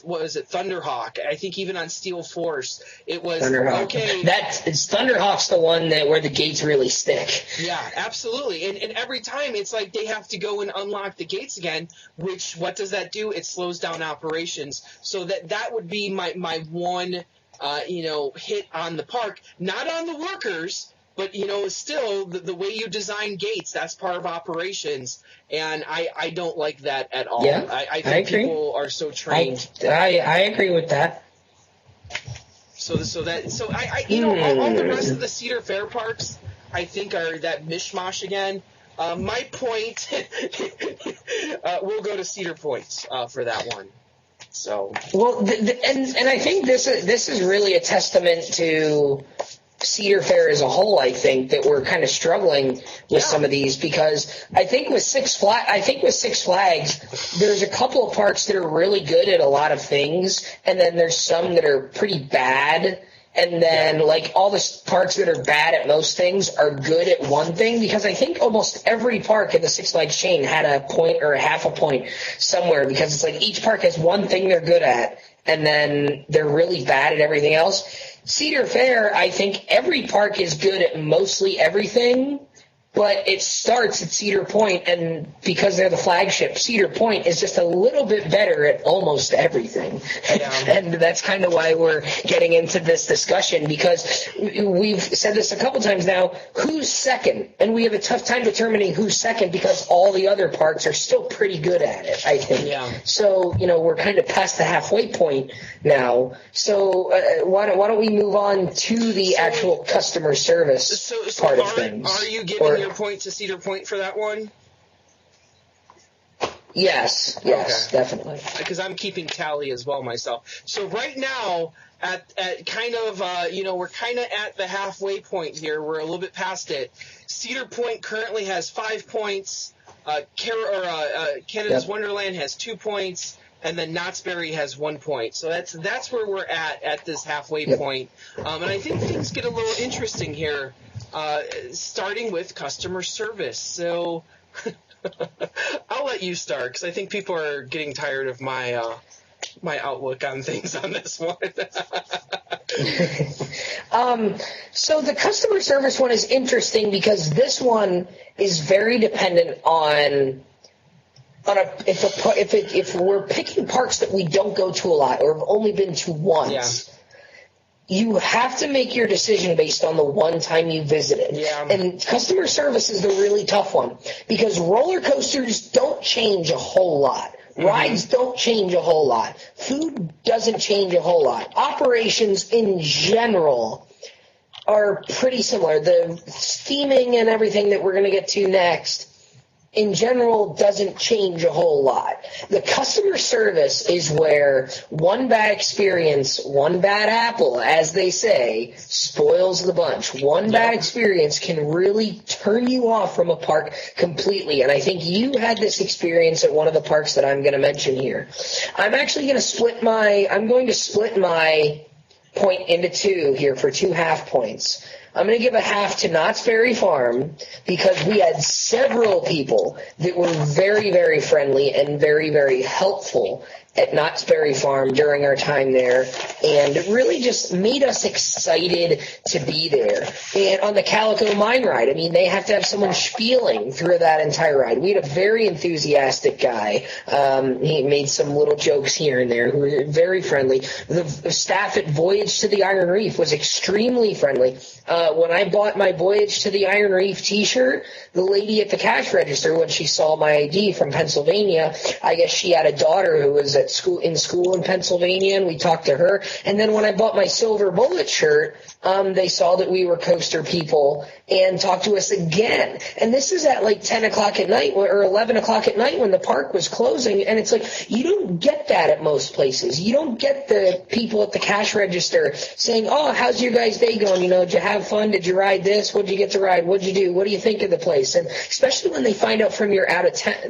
what is it, Thunderhawk? I think even on Steel Force, it was Thunderhawk. Okay. Thunderhawk's the one where the gates really stick. Yeah, absolutely. And every time it's like they have to go and unlock the gates again. Which, what does that do? It slows down operations. So that would be my one, hit on the park, not on the workers. But, still, the way you design gates, that's part of operations, and I don't like that at all. Yeah, I think people are so trained. I agree with that. So all the rest of the Cedar Fair parks, I think, are that mishmash again. My point, we'll go to Cedar Point for that one. So and I think this is really a testament to Cedar Fair as a whole, I think, that we're kind of struggling with some of these, because I think with Six Flags, there's a couple of parks that are really good at a lot of things, and then there's some that are pretty bad. And then, like, all the parks that are bad at most things are good at one thing, because I think almost every park in the Six Flags chain had a point or a half a point somewhere, because it's like each park has one thing they're good at, and then they're really bad at everything else. Cedar Fair, I think every park is good at mostly everything, but it starts at Cedar Point, and because they're the flagship, Cedar Point is just a little bit better at almost everything. Yeah. And that's kind of why we're getting into this discussion, because we've said this a couple times now, who's second? And we have a tough time determining who's second, because all the other parks are still pretty good at it, I think. Yeah. So, we're kind of past the halfway point now. So why don't we move on to the actual customer service part of things? Are you giving your point to Cedar Point for that one? Yes, okay. Definitely. Because I'm keeping tally as well myself. So right now, at kind of, we're kind of at the halfway point here. We're a little bit past it. Cedar Point currently has 5 points. Canada's Wonderland has 2 points. And then Knott's Berry has 1 point. So that's where we're at this halfway point. And I think things get a little interesting here. Starting with customer service. So I'll let you start, because I think people are getting tired of my outlook on things on this one. So the customer service one is interesting, because this one is very dependent on if we're picking parks that we don't go to a lot or have only been to once. Yeah. You have to make your decision based on the one time you visited. Yeah. And customer service is the really tough one, because roller coasters don't change a whole lot. Mm-hmm. Rides don't change a whole lot. Food doesn't change a whole lot. Operations in general are pretty similar. The theming and everything that we're going to get to next, in general, doesn't change a whole lot. The customer service is where one bad experience, one bad apple, as they say, spoils the bunch. One bad experience can really turn you off from a park completely. And I think you had this experience at one of the parks that I'm going to mention here. I'm going to split my point into two here for 2 half points. I'm going to give a half to Knott's Berry Farm, because we had several people that were very, very friendly and very, very helpful at Knott's Berry Farm during our time there, and it really just made us excited to be there. And on the Calico Mine ride, I mean, they have to have someone spieling through that entire ride. We had a very enthusiastic guy. He made some little jokes here and there who were very friendly. The staff at Voyage to the Iron Reef was extremely friendly. When I bought my Voyage to the Iron Reef t-shirt, the lady at the cash register, when she saw my ID from Pennsylvania, I guess she had a daughter who was in school in Pennsylvania, and we talked to her. And then when I bought my Silver Bullet shirt, they saw that we were coaster people and talked to us again. And this is at like 10 o'clock at night or 11 o'clock at night when the park was closing. And it's like, you don't get that at most places. You don't get the people at the cash register saying, oh, how's your guys' day going? Did you have fun? Did you ride this? What did you get to ride? What did you do? What do you think of the place? And especially when they find out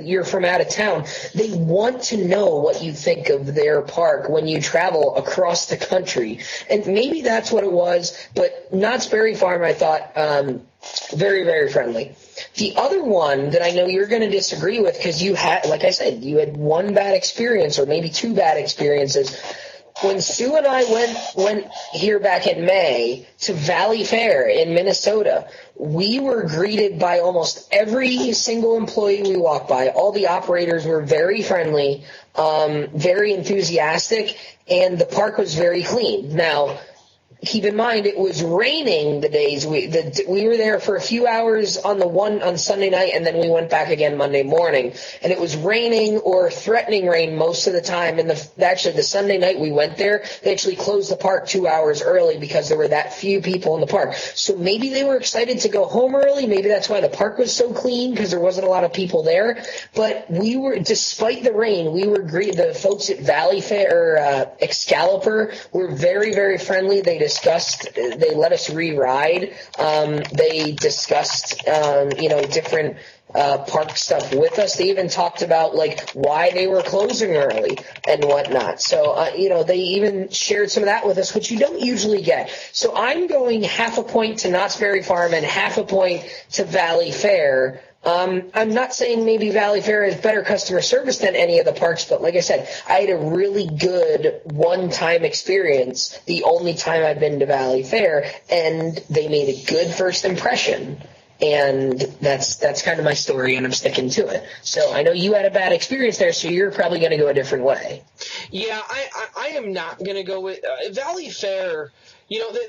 you're from out of town, they want to know what you think of their park when you travel across the country. And maybe that's what it was, but Knott's Berry Farm, I thought, very, very friendly. The other one that I know you're going to disagree with, because you had, like I said, you had one bad experience or maybe 2 bad experiences. When Sue and I went here back in May to Valley Fair in Minnesota, we were greeted by almost every single employee we walked by. All the operators were very friendly, very enthusiastic, and the park was very clean. Now, keep in mind, it was raining the days we were there for a few hours on Sunday night, and then we went back again Monday morning. And it was raining or threatening rain most of the time. And the Sunday night we went there, they actually closed the park 2 hours early because there were that few people in the park. So maybe they were excited to go home early. Maybe that's why the park was so clean, because there wasn't a lot of people there. But despite the rain, we were greeted. The folks at Valley Fair, Excalibur, were very, very friendly. They they let us re-ride. They discussed, different park stuff with us. They even talked about like why they were closing early and whatnot. So, they even shared some of that with us, which you don't usually get. So I'm going half a point to Knott's Berry Farm and half a point to Valley Fair. I'm not saying maybe Valley Fair has better customer service than any of the parks, but like I said, I had a really good one-time experience the only time I've been to Valley Fair, and they made a good first impression. And that's kind of my story, and I'm sticking to it. So I know you had a bad experience there, so you're probably going to go a different way. Yeah, I am not going to go with Valley Fair.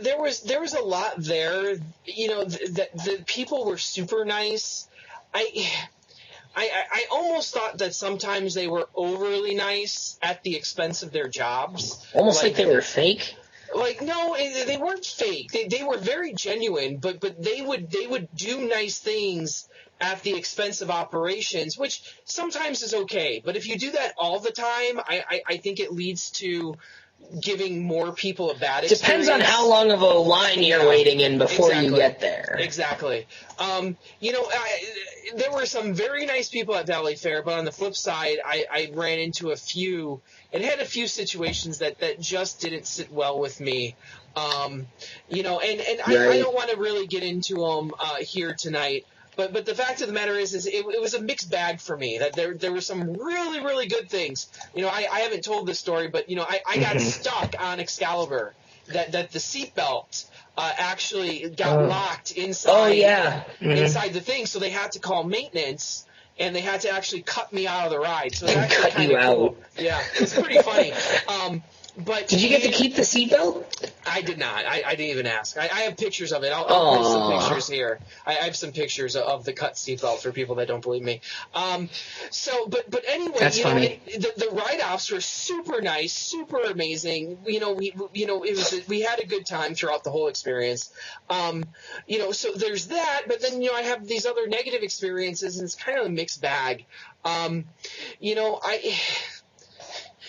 There was a lot there. The people were super nice. I almost thought that sometimes they were overly nice at the expense of their jobs. Almost like they were fake? Like, no, they weren't fake. They were very genuine, but they would do nice things at the expense of operations, which sometimes is okay. But if you do that all the time, I think it leads to giving more people a bad experience. Depends on how long of a line you're waiting in before you get there. Exactly. There were some very nice people at Valley Fair, but on the flip side, I ran into a few and had a few situations that just didn't sit well with me. I don't want to really get into them here tonight. But the fact of the matter is it was a mixed bag for me. That there were some really, really good things. I haven't told this story, but I got stuck on Excalibur. That the seatbelt actually got locked inside. Oh yeah, inside the thing. So they had to call maintenance, and they had to actually cut me out of the ride. So it's and actually cut kind you of cool. out. Yeah, it's pretty funny. But did you get to keep the seatbelt? I did not. I didn't even ask. I have pictures of it. I'll put some pictures here. I have some pictures of the cut seatbelt for people that don't believe me. But anyway, that's funny. The write-offs were super nice, super amazing. We had a good time throughout the whole experience. So there's that. But then I have these other negative experiences, and it's kind of a mixed bag.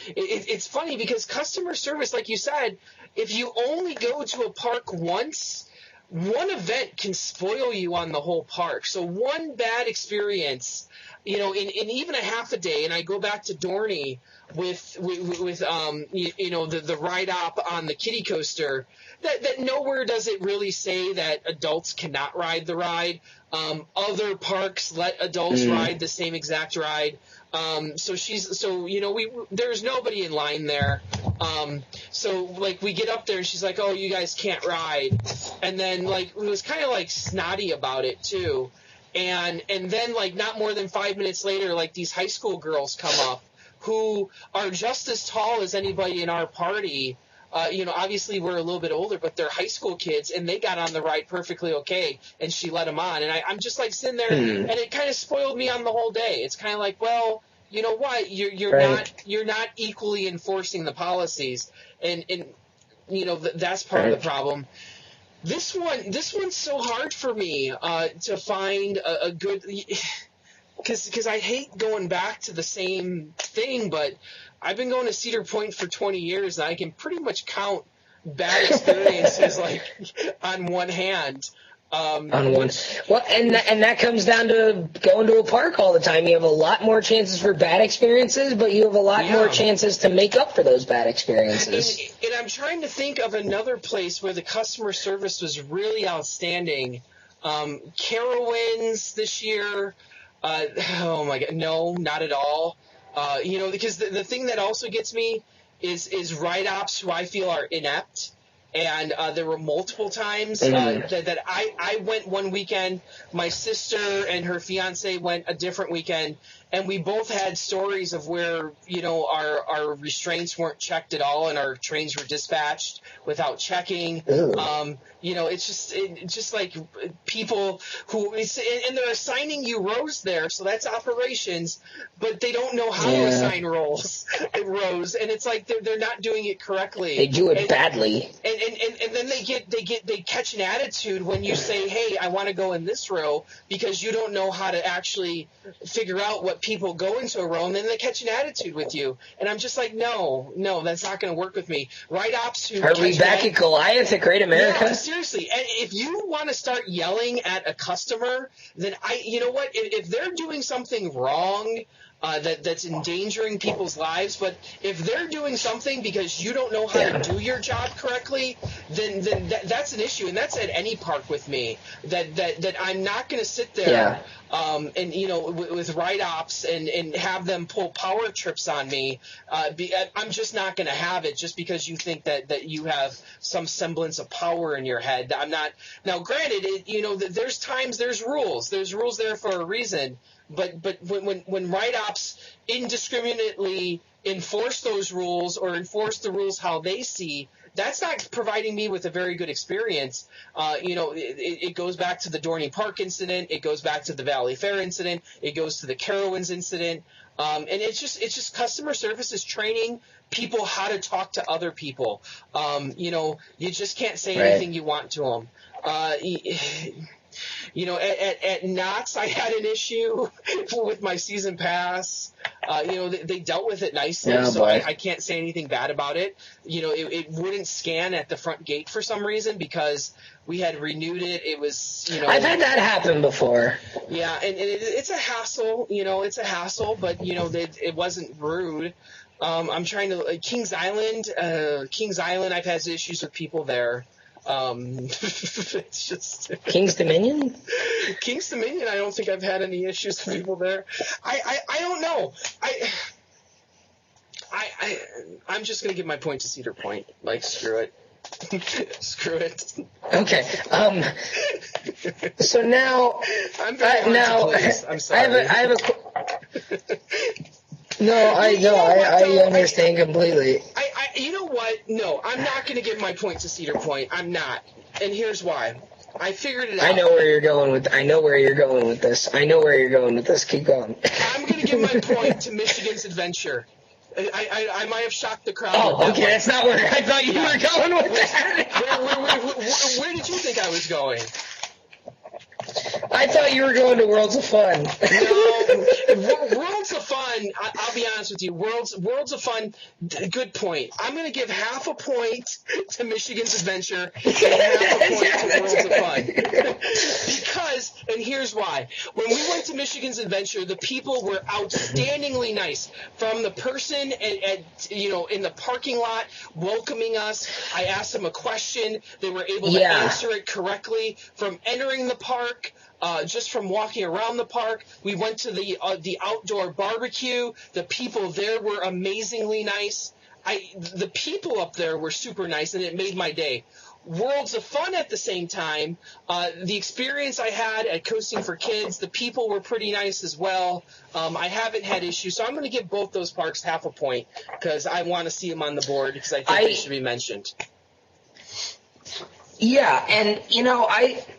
It's funny because customer service, like you said, if you only go to a park once, one event can spoil you on the whole park. So one bad experience, in even a half a day, and I go back to Dorney with the ride-op on the kiddie coaster, that nowhere does it really say that adults cannot ride the ride. Other parks let adults ride the same exact ride. There's nobody in line there. We get up there and she's like, "Oh, you guys can't ride," and then it was kind of snotty about it too, and then not more than 5 minutes later, these high school girls come up who are just as tall as anybody in our party. Obviously we're a little bit older, but they're high school kids, and they got on the ride perfectly okay, and she let them on. And I'm just sitting there, and it kind of spoiled me on the whole day. It's kind of well, you know what? You're not equally enforcing the policies, and that's part of the problem. This one's so hard for me to find a good, because I hate going back to the same thing, but I've been going to Cedar Point for 20 years, and I can pretty much count bad experiences on one hand. And that comes down to going to a park all the time. You have a lot more chances for bad experiences, but you have a lot more chances to make up for those bad experiences. And I'm trying to think of another place where the customer service was really outstanding. Carowinds this year. Oh my God, no, not at all. Because the thing that also gets me is write-ops who I feel are inept. And there were multiple times that I went one weekend, my sister and her fiance went a different weekend, and we both had stories of where, our restraints weren't checked at all and our trains were dispatched without checking. It's just like people who, and they're assigning you rows there, so that's operations, but they don't know how to assign rows, and it's like they're not doing it correctly. They do it badly. and then they catch an attitude when you say, hey, I want to go in this row, because you don't know how to actually figure out what people go into a row, and then they catch an attitude with you. And I'm just like, no, that's not going to work with me. Right ops who Are we back at Goliath at Great America? Yeah, seriously. And if you want to start yelling at a customer, then you know what? If they're doing something wrong, that's endangering people's lives, but if they're doing something because you don't know how to do your job correctly, then that's an issue, and that's at any park with me. That I'm not going to sit there and with right ops and have them pull power trips on me. I'm just not going to have it just because you think that you have some semblance of power in your head. I'm not. Now, granted, there's times there's rules. There's rules there for a reason. But when right ops indiscriminately enforce those rules or enforce the rules how they see, that's not providing me with a very good experience. It goes back to the Dorney Park incident. It goes back to the Valley Fair incident. It goes to the Carowinds incident. And it's just customer service is training people how to talk to other people. You just can't say anything you want to them. At Knott's, I had an issue with my season pass. They dealt with it nicely, I can't say anything bad about it. It wouldn't scan at the front gate for some reason because we had renewed it. It was, I've had that happen before. Yeah, and it's a hassle. It's a hassle, but it wasn't rude. I'm trying to Kings Island. I've had issues with people there. It's just King's Dominion. I don't think I've had any issues with people there. I don't know. I'm just gonna give my point to Cedar Point. Like, screw it. Screw it. Okay. So now I'm very hard to please. I'm sorry. I have a. No, I understand completely. You know what? No, I'm not going to give my point to Cedar Point. I'm not. And here's why. I figured it out. I know where you're going with this. Keep going. I'm going to give my point to Michigan's Adventure. I might have shocked the crowd. Oh, okay. That's not where I thought you were going with that. Where did you think I was going? I thought you were going to Worlds of Fun. No, Worlds of Fun, I'll be honest with you, Worlds of Fun, good point. I'm going to give half a point to Michigan's Adventure and half a point to Worlds of Fun. Because, and here's why, when we went to Michigan's Adventure, the people were outstandingly nice. From the person in the parking lot welcoming us, I asked them a question, they were able to answer it correctly. From entering the park, just from walking around the park, we went to the outdoor barbecue. The people there were amazingly nice. The people up there were super nice, and it made my day. Worlds of Fun at the same time, the experience I had at Coasting for Kids, the people were pretty nice as well. I haven't had issues, so I'm going to give both those parks half a point because I want to see them on the board because I think they should be mentioned. Yeah, and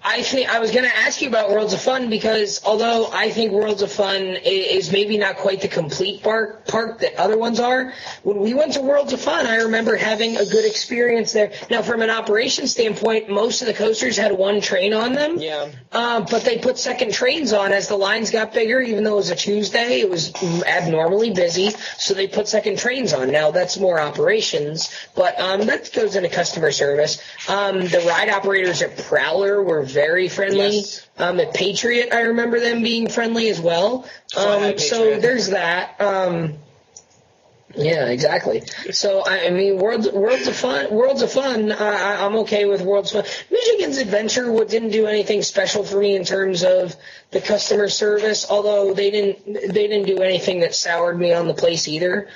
I think I was going to ask you about Worlds of Fun because although I think Worlds of Fun is maybe not quite the complete park that other ones are, when we went to Worlds of Fun, I remember having a good experience there. Now, from an operations standpoint, most of the coasters had one train on them. Yeah. But they put second trains on as the lines got bigger. Even though it was a Tuesday, it was abnormally busy, so they put second trains on. Now, that's more operations, but that goes into customer service. The ride operators at Prowler were very friendly. Yes. At Patriot, I remember them being friendly as well. So there's that. Yeah, exactly. So I mean, Worlds of Fun. I'm okay with Worlds of Fun. Michigan's Adventure didn't do anything special for me in terms of the customer service. Although they didn't do anything that soured me on the place either.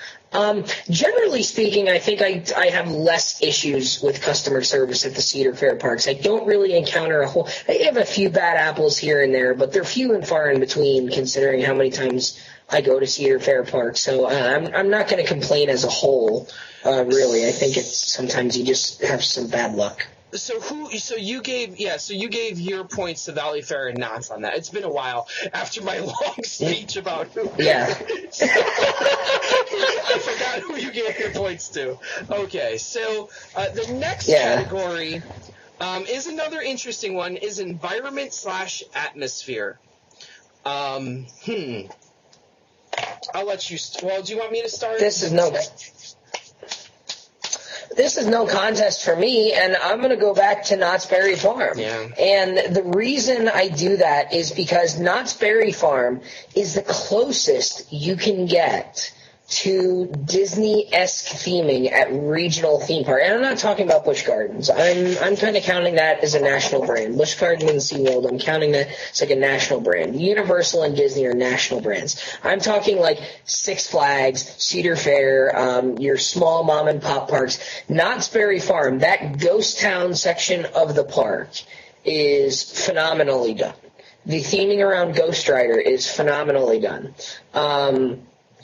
Generally speaking, I think I have less issues with customer service at the Cedar Fair parks. I don't really encounter I have a few bad apples here and there, but they're few and far in between considering how many times I go to Cedar Fair Park. So I'm not going to complain as a whole, really. I think it's sometimes you just have some bad luck. So you gave your points to Valley Fair and Knott's on that. It's been a while after my long speech about who. Yeah. So, I forgot who you gave your points to. Okay, so the next category is another interesting one. Is environment/atmosphere. I'll let you. Well, do you want me to start? This is no contest for me, and I'm going to go back to Knott's Berry Farm. Yeah. And the reason I do that is because Knott's Berry Farm is the closest you can get to Disney-esque theming at regional theme park. And I'm not talking about Busch Gardens. I'm kind of counting that as a national brand. Busch Gardens and SeaWorld, I'm counting that as like a national brand. Universal and Disney are national brands. I'm talking like Six Flags, Cedar Fair, your small mom and pop parks. Knott's Berry Farm, that ghost town section of the park is phenomenally done. The theming around Ghost Rider is phenomenally done.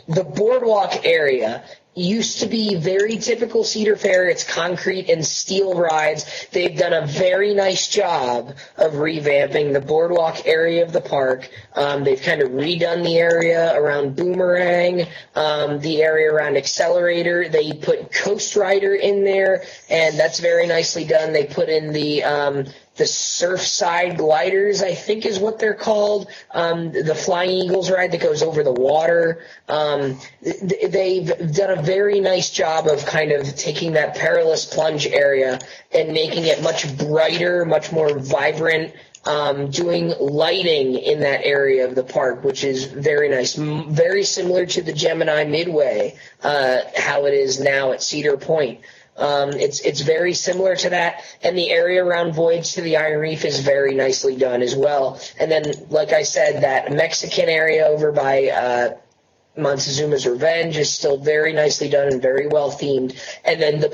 The boardwalk area used to be very typical Cedar Fair. It's concrete and steel rides. They've done a very nice job of revamping the boardwalk area of the park. They've kind of redone the area around Boomerang, the area around Accelerator. They put Coast Rider in there, and that's very nicely done. They put in the Surfside Gliders, I think is what they're called, the Flying Eagles ride that goes over the water. They've done a very nice job of kind of taking that perilous plunge area and making it much brighter, much more vibrant, doing lighting in that area of the park, which is very nice. Very similar to the Gemini Midway, how it is now at Cedar Point. It's very similar to that, and the area around Voyage to the Iron Reef is very nicely done as well. And then, like I said, that Mexican area over by Montezuma's Revenge is still very nicely done and very well themed. And then the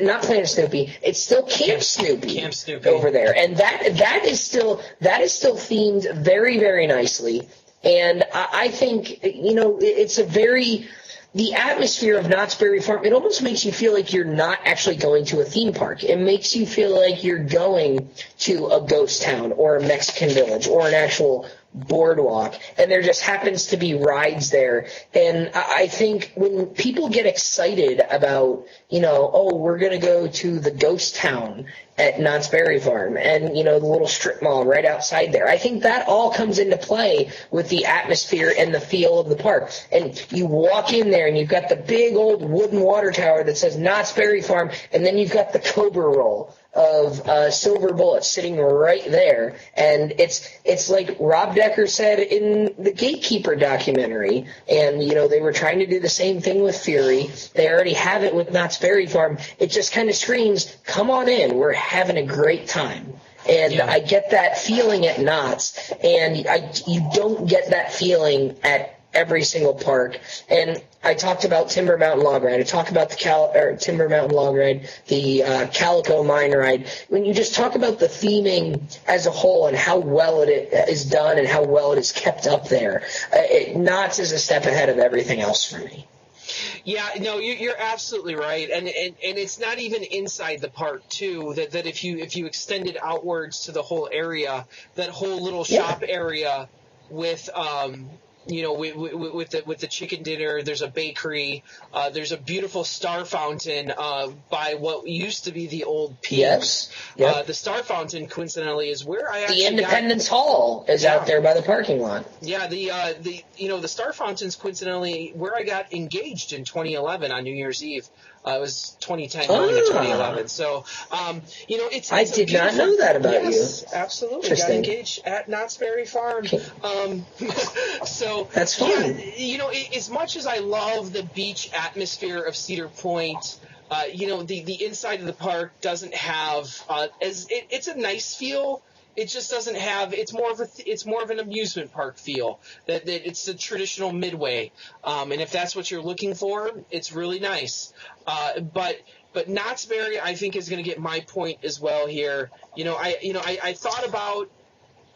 not Planet Snoopy, it's still Camp Snoopy over there, and that is still themed very, very nicely. And I think it's a very the atmosphere of Knott's Berry Farm, it almost makes you feel like you're not actually going to a theme park. It makes you feel like you're going to a ghost town or a Mexican village or an actual boardwalk, and there just happens to be rides there. And I think when people get excited about, we're going to go to the ghost town at Knott's Berry Farm and, the little strip mall right outside there, I think that all comes into play with the atmosphere and the feel of the park. And you walk in there and you've got the big old wooden water tower that says Knott's Berry Farm, and then you've got the Cobra roll of Silver Bullet sitting right there. And it's like Rob Decker said in the Gatekeeper documentary, and they were trying to do the same thing with Fury. They already have it with Knott's Berry Farm. It just kind of screams, come on in, we're having a great time. And yeah. I get that feeling at Knott's, and you don't get that feeling at every single park. And I talked about Timber Mountain Log Ride. I talked about the Timber Mountain Log Ride, the Calico Mine Ride. When you just talk about the theming as a whole and how well it is done and how well it is kept up there, Knott's is a step ahead of everything else for me. Yeah, no, you're absolutely right, and it's not even inside the park too. That if you extend it outwards to the whole area, that whole little shop area with with the chicken dinner, there's a bakery, there's a beautiful star fountain by what used to be the old Peaks. Yes. Yep. The star fountain, coincidentally, is where I actually the Independence Hall is out there by the parking lot. Yeah, the star fountain's coincidentally where I got engaged in 2011 on New Year's Eve. It was 2010 going to 2011. So, it's I did not know that about you. Yes, absolutely. Got engaged at Knott's Berry Farm. So that's fun. Yeah, as much as I love the beach atmosphere of Cedar Point, the inside of the park doesn't have it's a nice feel. It just doesn't have. It's more of an amusement park feel. That it's the traditional Midway, and if that's what you're looking for, it's really nice. But Knott's Berry, I think, is going to get my point as well here. I thought about.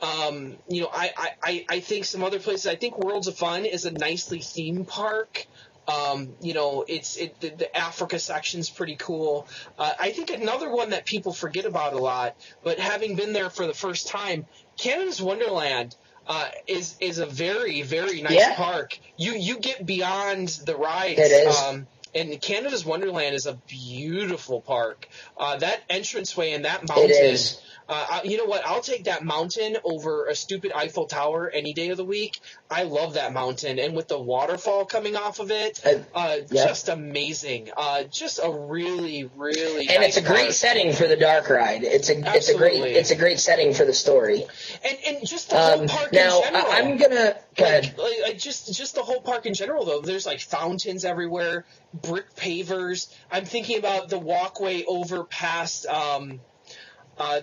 I think some other places. I think Worlds of Fun is a nicely themed park. The Africa section's pretty cool. I think another one that people forget about a lot, but having been there for the first time, Canada's Wonderland is a very, very nice park. You get beyond the rides. It is. And Canada's Wonderland is a beautiful park. That entranceway and that mountain. It is. You know what? I'll take that mountain over a stupid Eiffel Tower any day of the week. I love that mountain, and with the waterfall coming off of it, just amazing. Just a really, really and nice it's a great park. setting for the dark ride. It's a great setting for the story. And just the whole park now, in general. I'm gonna go ahead. Just the whole park in general, though. There's like fountains everywhere, brick pavers. I'm thinking about the walkway over past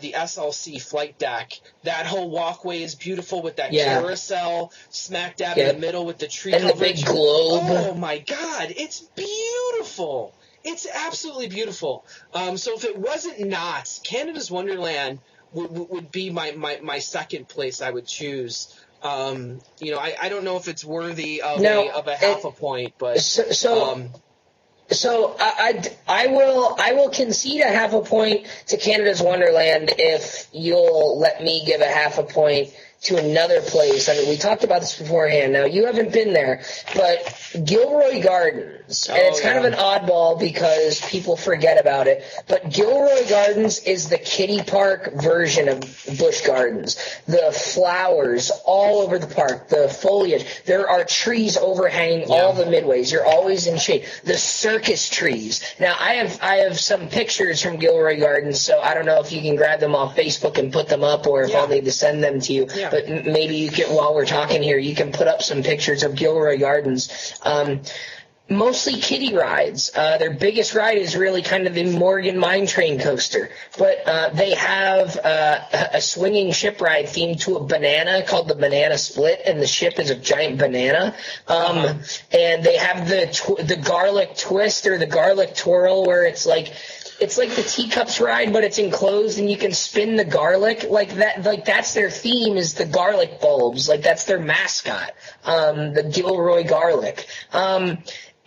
the SLC flight deck. That whole walkway is beautiful with that carousel smack dab in the middle with the tree and coverage. the big globe. Oh my God, it's beautiful. It's absolutely beautiful. So if it wasn't Knott's, Canada's Wonderland would be my second place I would choose. I don't know if it's worthy of a half a point, but So I will concede a half a point to Canada's Wonderland if you'll let me give a half a point to another place. I mean, we talked about this beforehand. Now, you haven't been there, but Gilroy Gardens, and it's kind of an oddball because people forget about it, but Gilroy Gardens is the kiddie park version of Busch Gardens. The flowers all over the park, the foliage. There are trees overhanging all the midways. You're always in shade. The circus trees. Now, I have some pictures from Gilroy Gardens, so I don't know if you can grab them off Facebook and put them up, or if I'll need to send them to you. Yeah. But maybe you can, while we're talking here, you can put up some pictures of Gilroy Gardens. Mostly kiddie rides. Their biggest ride is really kind of the Morgan Mine Train coaster. But they have a swinging ship ride themed to a banana called the Banana Split, and the ship is a giant banana. And they have the garlic twist or the garlic twirl, where it's like the teacups ride, but it's enclosed and you can spin the garlic like that. Like that's their theme, is the garlic bulbs. Like that's their mascot, the Gilroy garlic.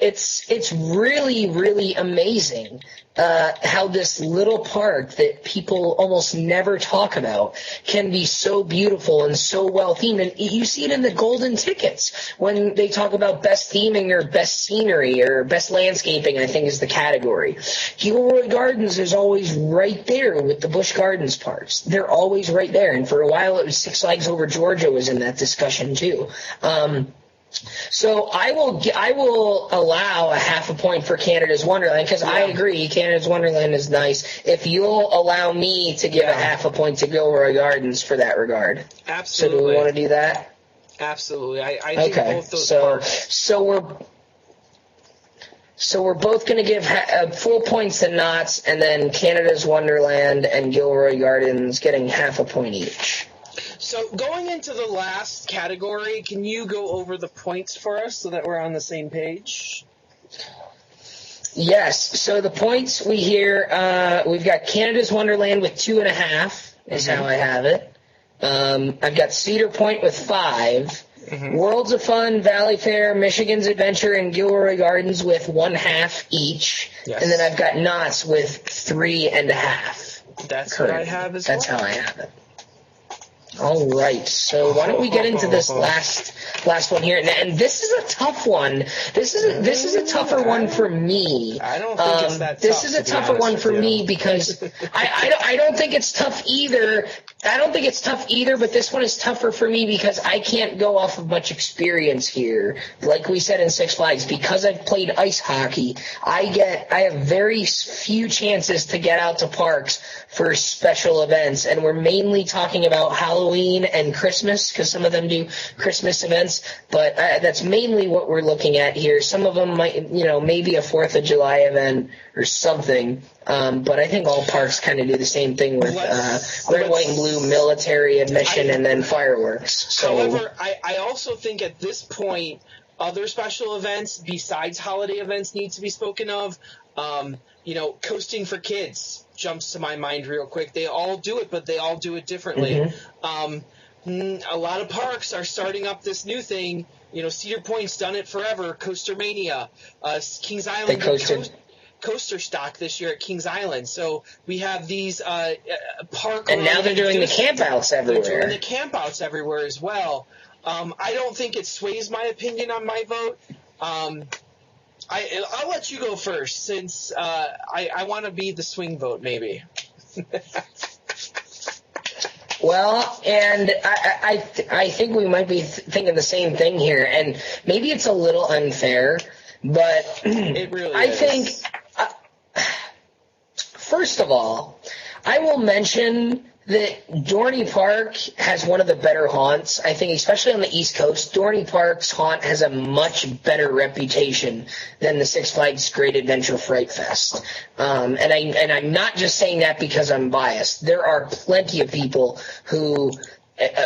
It's really, really amazing how this little park that people almost never talk about can be so beautiful and so well themed. And you see it in the golden tickets when they talk about best theming or best scenery or best landscaping, I think is the category. Gilroy Gardens is always right there with the Busch Gardens parks. They're always right there. And for a while it was Six Flags Over Georgia was in that discussion too. So I will allow a half a point for Canada's Wonderland, because I agree Canada's Wonderland is nice. If you'll allow me to give a half a point to Gilroy Gardens for that regard. Absolutely. So do we want to do that? Absolutely. I think both those parks. So we're both going to give full points to Knott's, and then Canada's Wonderland and Gilroy Gardens getting half a point each. So going into the last category, can you go over the points for us so that we're on the same page? Yes. So the points we've got Canada's Wonderland with 2.5 is how I have it. I've got Cedar Point with 5. Worlds of Fun, Valley Fair, Michigan's Adventure, and Gilroy Gardens with 1/2 each. Yes. And then I've got Knott's with 3.5. That's what I have as That's well. how I have it. All right, so why don't we get into this last one here? And this is a tough one. This is a tougher one for me. I don't think it's that tough. This is a tougher one for me because I don't think it's tough either. I don't think it's tough either, but this one is tougher for me because I can't go off of much experience here. Like we said in Six Flags, because I've played ice hockey, I have very few chances to get out to parks for special events, and we're mainly talking about Halloween and Christmas because some of them do Christmas events, but that's mainly what we're looking at here. Some of them might, maybe a 4th of July event or something, but I think all parks kind of do the same thing with red, white, and blue military admission and then fireworks. So, however, I also think at this point, other special events besides holiday events need to be spoken of. Coasting for kids jumps to my mind real quick. They all do it, but they all do it differently. A lot of parks are starting up this new thing. Cedar Point's done it forever. Coaster Mania. Kings Island did coaster stock this year at Kings Island. So we have these park. And now they're doing the campouts everywhere. They're doing the campouts everywhere as well. I don't think it sways my opinion on my vote. I'll let you go first, since I want to be the swing vote, maybe. Well, and I think we might be thinking the same thing here, and maybe it's a little unfair, but it really I think, first of all, I will mention that Dorney Park has one of the better haunts. I think, especially on the East Coast, Dorney Park's haunt has a much better reputation than the Six Flags Great Adventure Fright Fest. And I'm not just saying that because I'm biased. There are plenty of people who,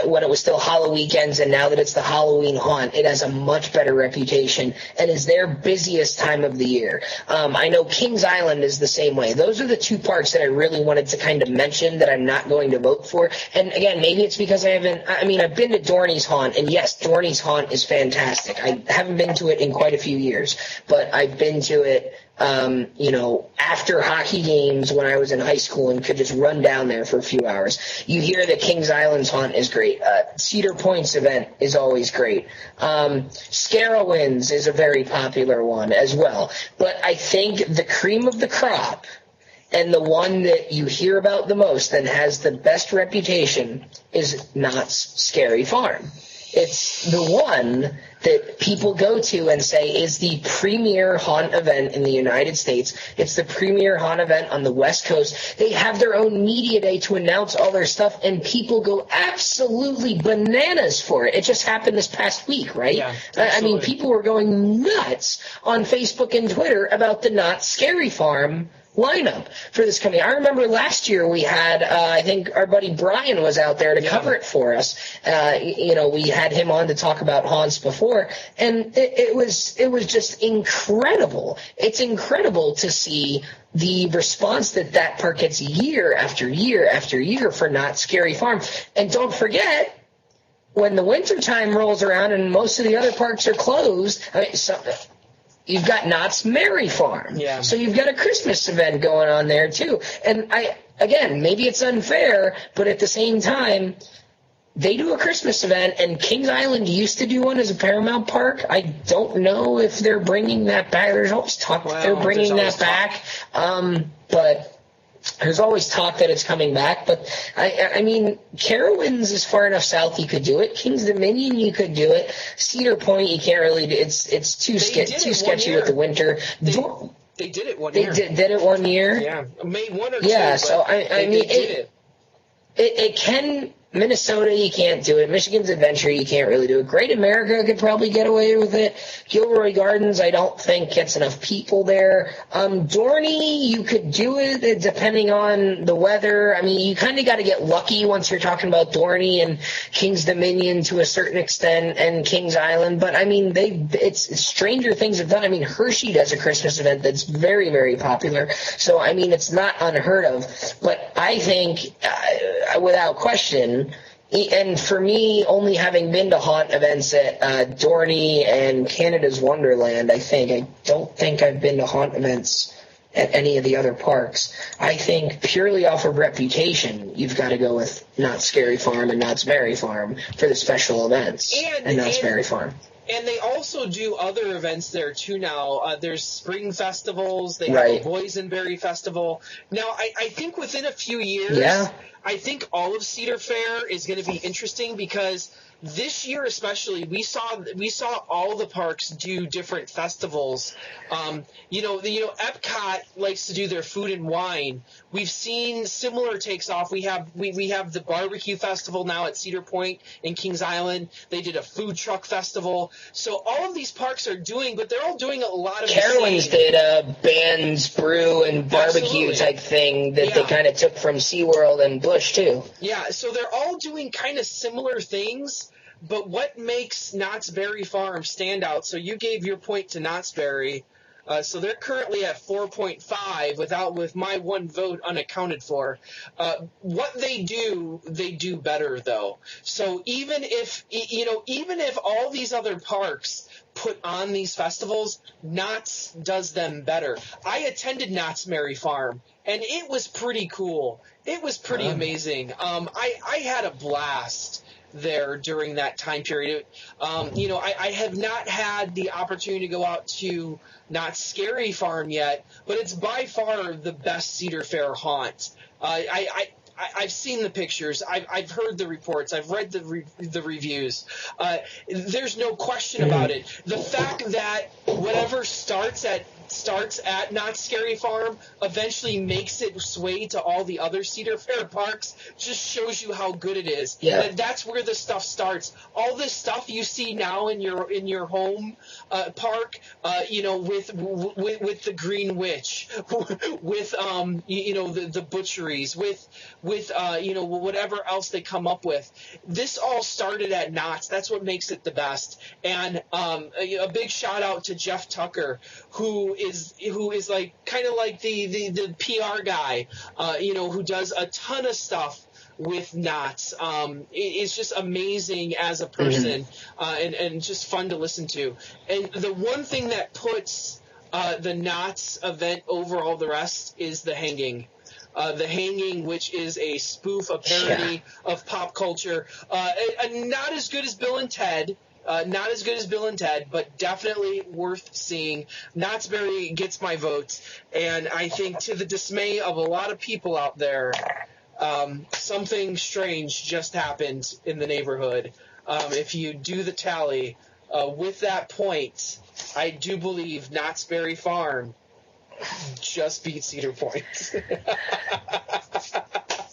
when it was still Halloween weekends and now that it's the Halloween haunt, it has a much better reputation and is their busiest time of the year. I know Kings Island is the same way. Those are the two parks that I really wanted to kind of mention that I'm not going to vote for. And again, maybe it's because I've been to Dorney's haunt, and yes, Dorney's haunt is fantastic. I haven't been to it in quite a few years, but I've been to it after hockey games when I was in high school and could just run down there for a few hours. You hear that Kings Island's haunt is great. Cedar Point's event is always great. Carowinds is a very popular one as well. But I think the cream of the crop and the one that you hear about the most and has the best reputation is Knott's Scary Farm. It's the one that people go to and say is the premier haunt event in the United States. It's the premier haunt event on the West Coast. They have their own media day to announce all their stuff, and people go absolutely bananas for it. It just happened this past week, right? Yeah, I mean, people were going nuts on Facebook and Twitter about the Knott's Scary Farm lineup for this coming. I remember last year we had, I think our buddy Brian was out there to cover it for us. We had him on to talk about haunts before, and it was just incredible. It's incredible to see the response that park gets year after year after year for Knott's Scary Farm. And don't forget, when the wintertime rolls around and most of the other parks are closed, you've got Knott's Merry Farm. Yeah. So you've got a Christmas event going on there, too. And maybe it's unfair, but at the same time, they do a Christmas event, and Kings Island used to do one as a Paramount Park. I don't know if they're bringing that back. There's always talk that they're bringing that back. But there's always talk that it's coming back. But, I mean, Carowinds is far enough south you could do it. Kings Dominion, you could do it. Cedar Point, you can't really do it. It's too sketchy with the winter. They did it one year. They did it 1 year? Yeah. Maybe one or two. Yeah, so, I mean, it can... Minnesota, you can't do it. Michigan's Adventure, you can't really do it. Great America could probably get away with it. Gilroy Gardens, I don't think gets enough people there. Dorney, you could do it depending on the weather. I mean, you kind of got to get lucky once you're talking about Dorney and Kings Dominion to a certain extent and Kings Island. But, I mean, it's stranger things have done. I mean, Hershey does a Christmas event that's very, very popular. So, I mean, it's not unheard of. But I think, without question, and for me, only having been to haunt events at Dorney and Canada's Wonderland, I don't think I've been to haunt events at any of the other parks. I think purely off of reputation, you've got to go with Knott's Scary Farm and Knott's Merry Farm for the special events and Knott's Merry Farm. And they also do other events there, too, now. There's spring festivals. They have a Boysenberry Festival. Now, I think within a few years, I think all of Cedar Fair is going to be interesting because this year especially, we saw all the parks do different festivals. Epcot likes to do their food and wine. We've seen similar takes off. We have the barbecue festival now at Cedar Point in Kings Island. They did a food truck festival. So all of these parks are doing, but they're all doing a lot of Carowinds did a Ben's Brew and barbecue type thing that they kind of took from SeaWorld and Busch too. Yeah, so they're all doing kind of similar things. But what makes Knott's Berry Farm stand out? So you gave your point to Knott's Berry. So they're currently at 4.5 with my one vote unaccounted for. What they do better though. So even if all these other parks put on these festivals, Knott's does them better. I attended Knott's Merry Farm, and it was pretty cool. It was pretty amazing. I had a blast there during that time period. I have not had the opportunity to go out to Knott's Scary Farm yet, but it's by far the best Cedar Fair haunt. I've seen the pictures. I've heard the reports. I've read the reviews. There's no question about it. The fact that whatever starts at Knott's Scary Farm eventually makes it sway to all the other Cedar Fair parks just shows you how good it is. Yeah. That's where the stuff starts. All this stuff you see now in your home park, with the Green Witch, with the butcheries, with whatever else they come up with. This all started at Knott's. That's what makes it the best. And a big shout out to Jeff Tucker, who is like kind of like the PR guy, who does a ton of stuff with Knott's. It's just amazing as a person, and just fun to listen to. And the one thing that puts the Knott's event over all the rest is the hanging. The Hanging, which is a spoof, a parody of pop culture. Not as good as Bill and Ted. But definitely worth seeing. Knott's Berry gets my vote, and I think to the dismay of a lot of people out there, something strange just happened in the neighborhood. If you do the tally, with that point, I do believe Knott's Berry Farm just beat Cedar Point.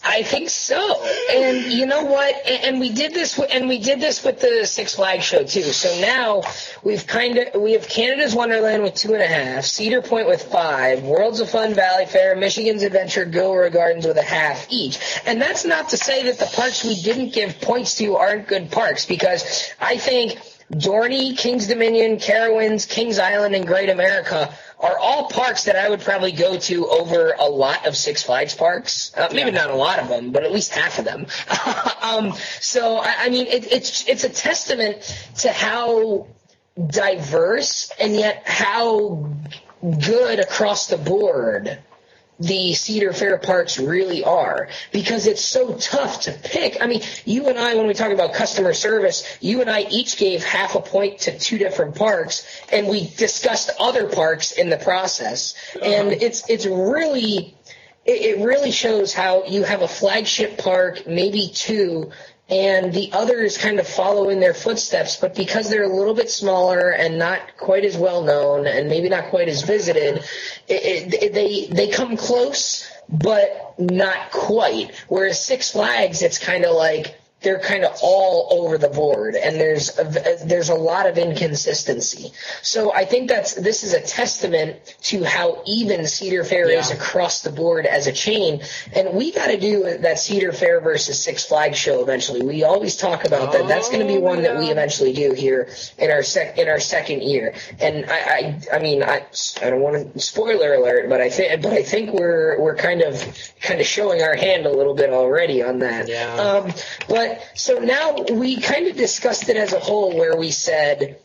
I think so. And you know what? And we did this with the Six Flags show too. So now we have Canada's Wonderland with 2.5, Cedar Point with 5, Worlds of Fun Valley Fair, Michigan's Adventure, Gilroy Gardens with 0.5 each. And that's not to say that the parks we didn't give points to aren't good parks, because I think Dorney, Kings Dominion, Carowinds, Kings Island, and Great America are all parks that I would probably go to over a lot of Six Flags parks. Maybe not a lot of them, but at least half of them. So, I mean, it's a testament to how diverse and yet how good across the board the Cedar Fair parks really are, because it's so tough to pick. I mean, you and I, when we talk about customer service, you and I each gave 0.5 point to 2 different parks, and we discussed other parks in the process. And it really shows how you have a flagship park, maybe 2, and the others kind of follow in their footsteps, but because they're a little bit smaller and not quite as well known and maybe not quite as visited, they come close, but not quite. Whereas Six Flags, it's kind of like they're kind of all over the board, and there's a lot of inconsistency. So I think this is a testament to how even Cedar Fair is across the board as a chain. And we got to do that Cedar Fair versus Six Flags show eventually. We always talk about that. That's going to be one that we eventually do here in our second year. And I mean I don't want to spoiler alert, but I think we're kind of showing our hand a little bit already on that. Yeah. But so now we kind of discussed it as a whole, where we said,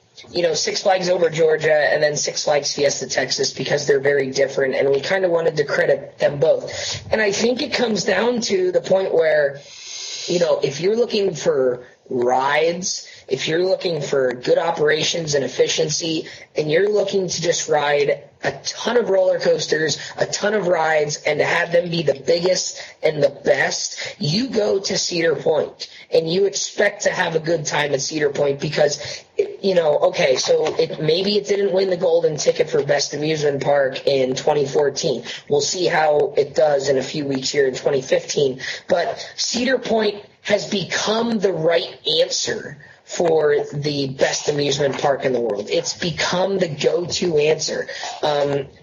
Six Flags over Georgia and then Six Flags Fiesta Texas, because they're very different, and we kind of wanted to credit them both. And I think it comes down to the point where, if you're looking for rides, if you're looking for good operations and efficiency, and you're looking to just ride a ton of roller coasters, a ton of rides, and to have them be the biggest and the best, you go to Cedar Point, and you expect to have a good time at Cedar Point, because, maybe it didn't win the golden ticket for Best Amusement Park in 2014. We'll see how it does in a few weeks here in 2015. But Cedar Point has become the right answer for the best amusement park in the world. It's become the go-to answer.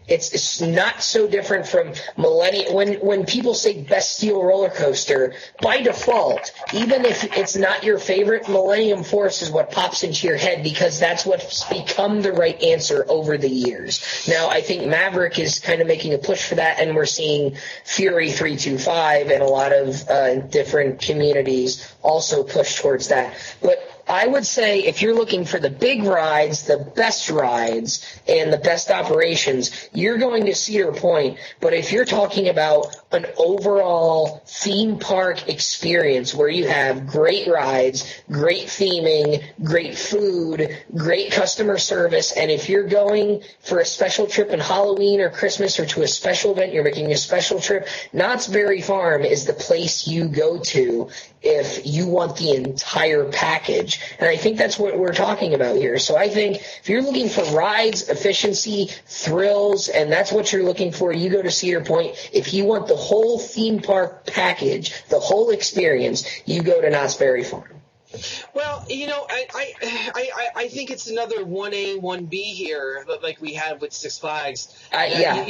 It's not so different from Millennium. When people say best steel roller coaster, by default, even if it's not your favorite, Millennium Force is what pops into your head because that's what's become the right answer over the years. Now, I think Maverick is kind of making a push for that, and we're seeing Fury 325 and a lot of different communities also push towards that. But I would say if you're looking for the big rides, the best rides, and the best operations, you're going to Cedar Point. But if you're talking about an overall theme park experience where you have great rides, great theming, great food, great customer service, and if you're going for a special trip in Halloween or Christmas or to a special event, you're making a special trip, Knott's Berry Farm is the place you go to if you want the entire package. And I think that's what we're talking about here. So I think if you're looking for rides, efficiency, thrills, and that's what you're looking for, you go to Cedar Point. If you want the whole theme park package, the whole experience, you go to Knott's Berry Farm. Well, I think it's another 1A, 1B here, like we had with Six Flags. Yeah.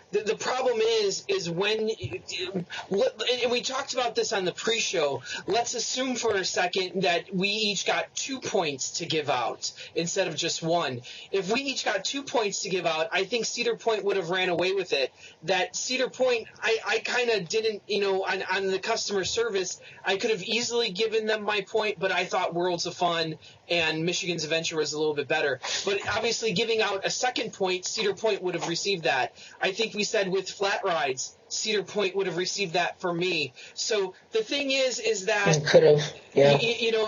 The problem is when, and we talked about this on the pre-show, let's assume for a second that we each got 2 points to give out instead of just one. If we each got 2 points to give out, I think Cedar Point would have ran away with it. That Cedar Point, I kind of didn't, on the customer service, I could have easily given them my point, but I thought Worlds of Fun and Michigan's Adventure was a little bit better. But obviously giving out a second point, Cedar Point would have received that. I think we said with flat rides, Cedar Point would have received that for me. So the thing is that could have, yeah.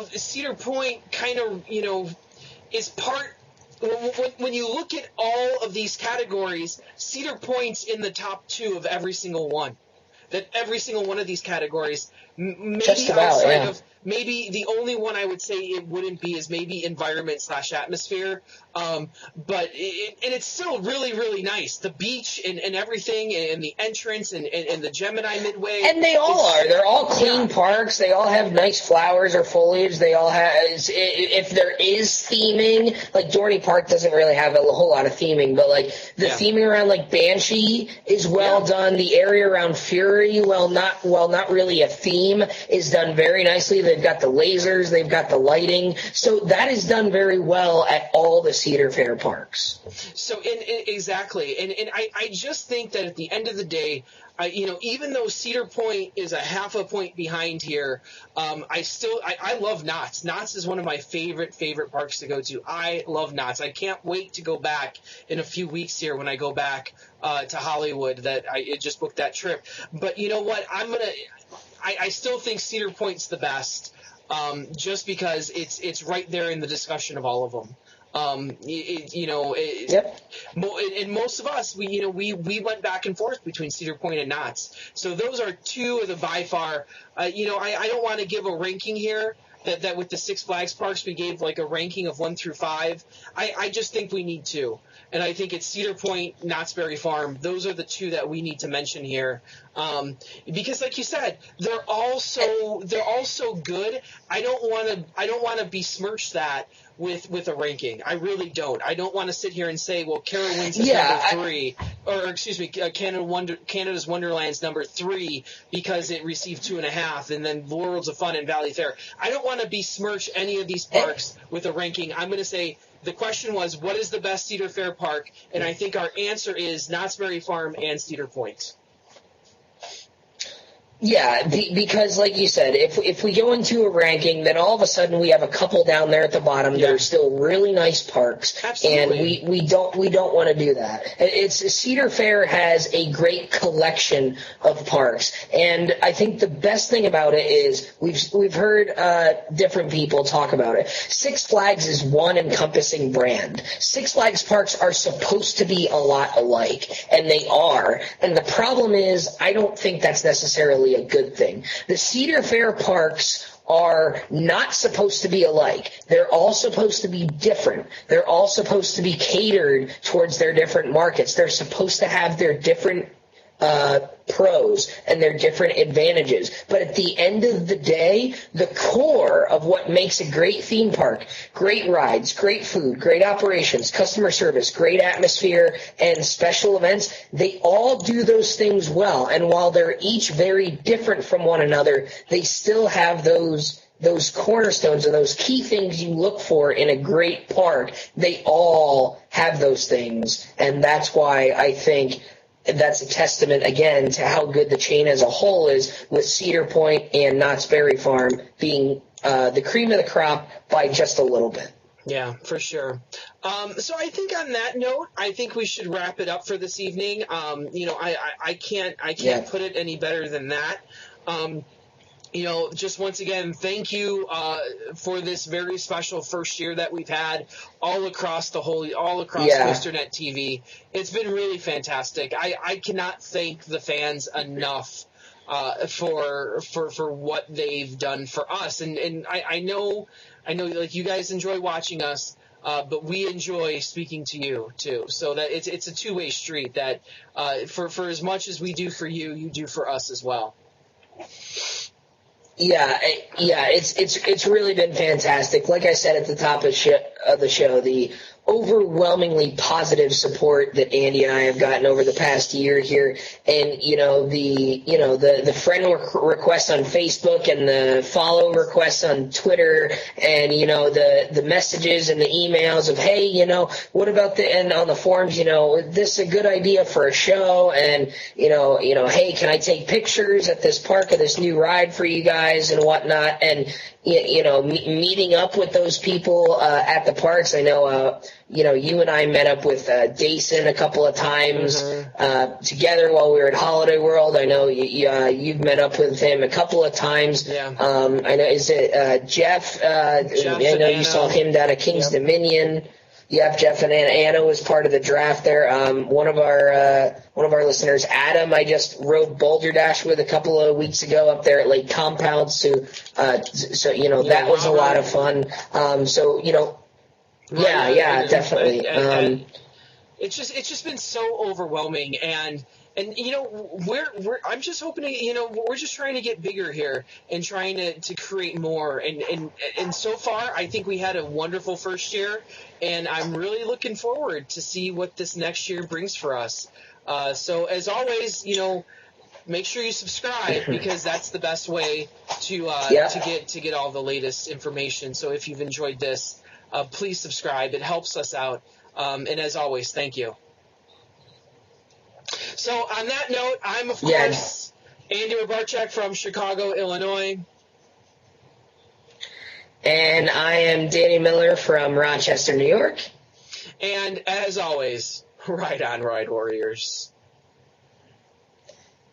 Cedar Point kind of, is part. When you look at all of these categories, Cedar Point's in the top 2 of every single one. That every single one of these categories, maybe just about, outside yeah. of. Maybe the only one I would say it wouldn't be is maybe environment/atmosphere, but it's still really, really nice. The beach and everything, and the entrance and the Gemini Midway. And they all are. They're all clean parks. They all have nice flowers or foliage. They all have, if there is theming, like Dorney Park doesn't really have a whole lot of theming, but like the theming around like Banshee is well done. The area around Fury, while not really a theme, is done very nicely. They've got the lasers, they've got the lighting. So that is done very well at all the Cedar Fair parks. So, exactly. And I just think that at the end of the day, even though Cedar Point is a half a point behind here, I love Knott's. Knott's is one of my favorite parks to go to. I love Knott's. I can't wait to go back in a few weeks here when I go back to Hollywood. That I just booked that trip. But you know what? I still think Cedar Point's the best, just because it's right there in the discussion of all of them. Yep. And most of us, we went back and forth between Cedar Point and Knott's. So those are 2 of the by far. I don't want to give a ranking here. That with the Six Flags parks we gave like a ranking of 1 through 5. I just think we need 2. And I think it's Cedar Point, Knott's Berry Farm. Those are the 2 that we need to mention here, because, like you said, they're all so good. I don't want to besmirch that with a ranking. I really don't. I don't want to sit here and say, well, Carowinds is number 3, or excuse me, Canada's Wonderland's number 3 because it received 2.5, and then Worlds of Fun and Valley Fair. I don't want to besmirch any of these parks with a ranking. I'm going to say. The question was, what is the best Cedar Fair park? And I think our answer is Knott's Berry Farm and Cedar Point. Yeah, because like you said, if we go into a ranking, then all of a sudden we have a couple down there at the bottom that are still really nice parks. Absolutely. And we don't want to do that. Cedar Fair has a great collection of parks, and I think the best thing about it is we've heard different people talk about it. Six Flags is one encompassing brand. Six Flags parks are supposed to be a lot alike, and they are. And the problem is, I don't think that's necessarily a good thing. The Cedar Fair parks are not supposed to be alike. They're all supposed to be different. They're all supposed to be catered towards their different markets. They're supposed to have their different pros and their different advantages. But at the end of the day, the core of what makes a great theme park, great rides, great food, great operations, customer service, great atmosphere, and special events, they all do those things well. And while they're each very different from one another, they still have those cornerstones and those key things you look for in a great park. They all have those things. And that's why I think that's a testament, again, to how good the chain as a whole is, with Cedar Point and Knott's Berry Farm being the cream of the crop by just a little bit. Yeah, for sure. So I think on that note, I think we should wrap it up for this evening. I can't put it any better than that. Just once again, thank you for this very special first year that we've had all across COASTER-net TV. It's been really fantastic. I cannot thank the fans enough for what they've done for us. And I know like you guys enjoy watching us, but we enjoy speaking to you too. So that it's a two-way street, that for as much as we do for you, you do for us as well. Yeah, it's really been fantastic. Like I said at the top of the show, the overwhelmingly positive support that Andy and I have gotten over the past year here, and the friend requests on Facebook and the follow requests on Twitter, and the messages and the emails of, hey, what about and on the forums, this is a good idea for a show, and hey, can I take pictures at this park of this new ride for you guys and whatnot, and meeting up with those people at the parks. I know you and I met up with Dason a couple of times together while we were at Holiday World. I know you've met up with him a couple of times. Yeah. I know, is it Jeff? I know you saw him down at King's Dominion. Yep, Jeff and Anna was part of the draft there. One of our listeners, Adam, I just rode Boulder Dash with a couple of weeks ago up there at Lake Compound. So that was a lot of fun. Definitely. And it's just been so overwhelming, and I'm just hoping to, we're just trying to get bigger here and trying to create more. And so far, I think we had a wonderful first year, and I'm really looking forward to see what this next year brings for us. So as always, make sure you subscribe, because that's the best way to get all the latest information. So if you've enjoyed this, please subscribe. It helps us out. And as always, thank you. So on that note, I'm, of course, Andy Robarchuk from Chicago, Illinois. And I am Danny Miller from Rochester, New York. And as always, ride on, Ride Warriors.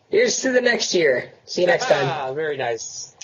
Here's to the next year. See you next time. Very nice.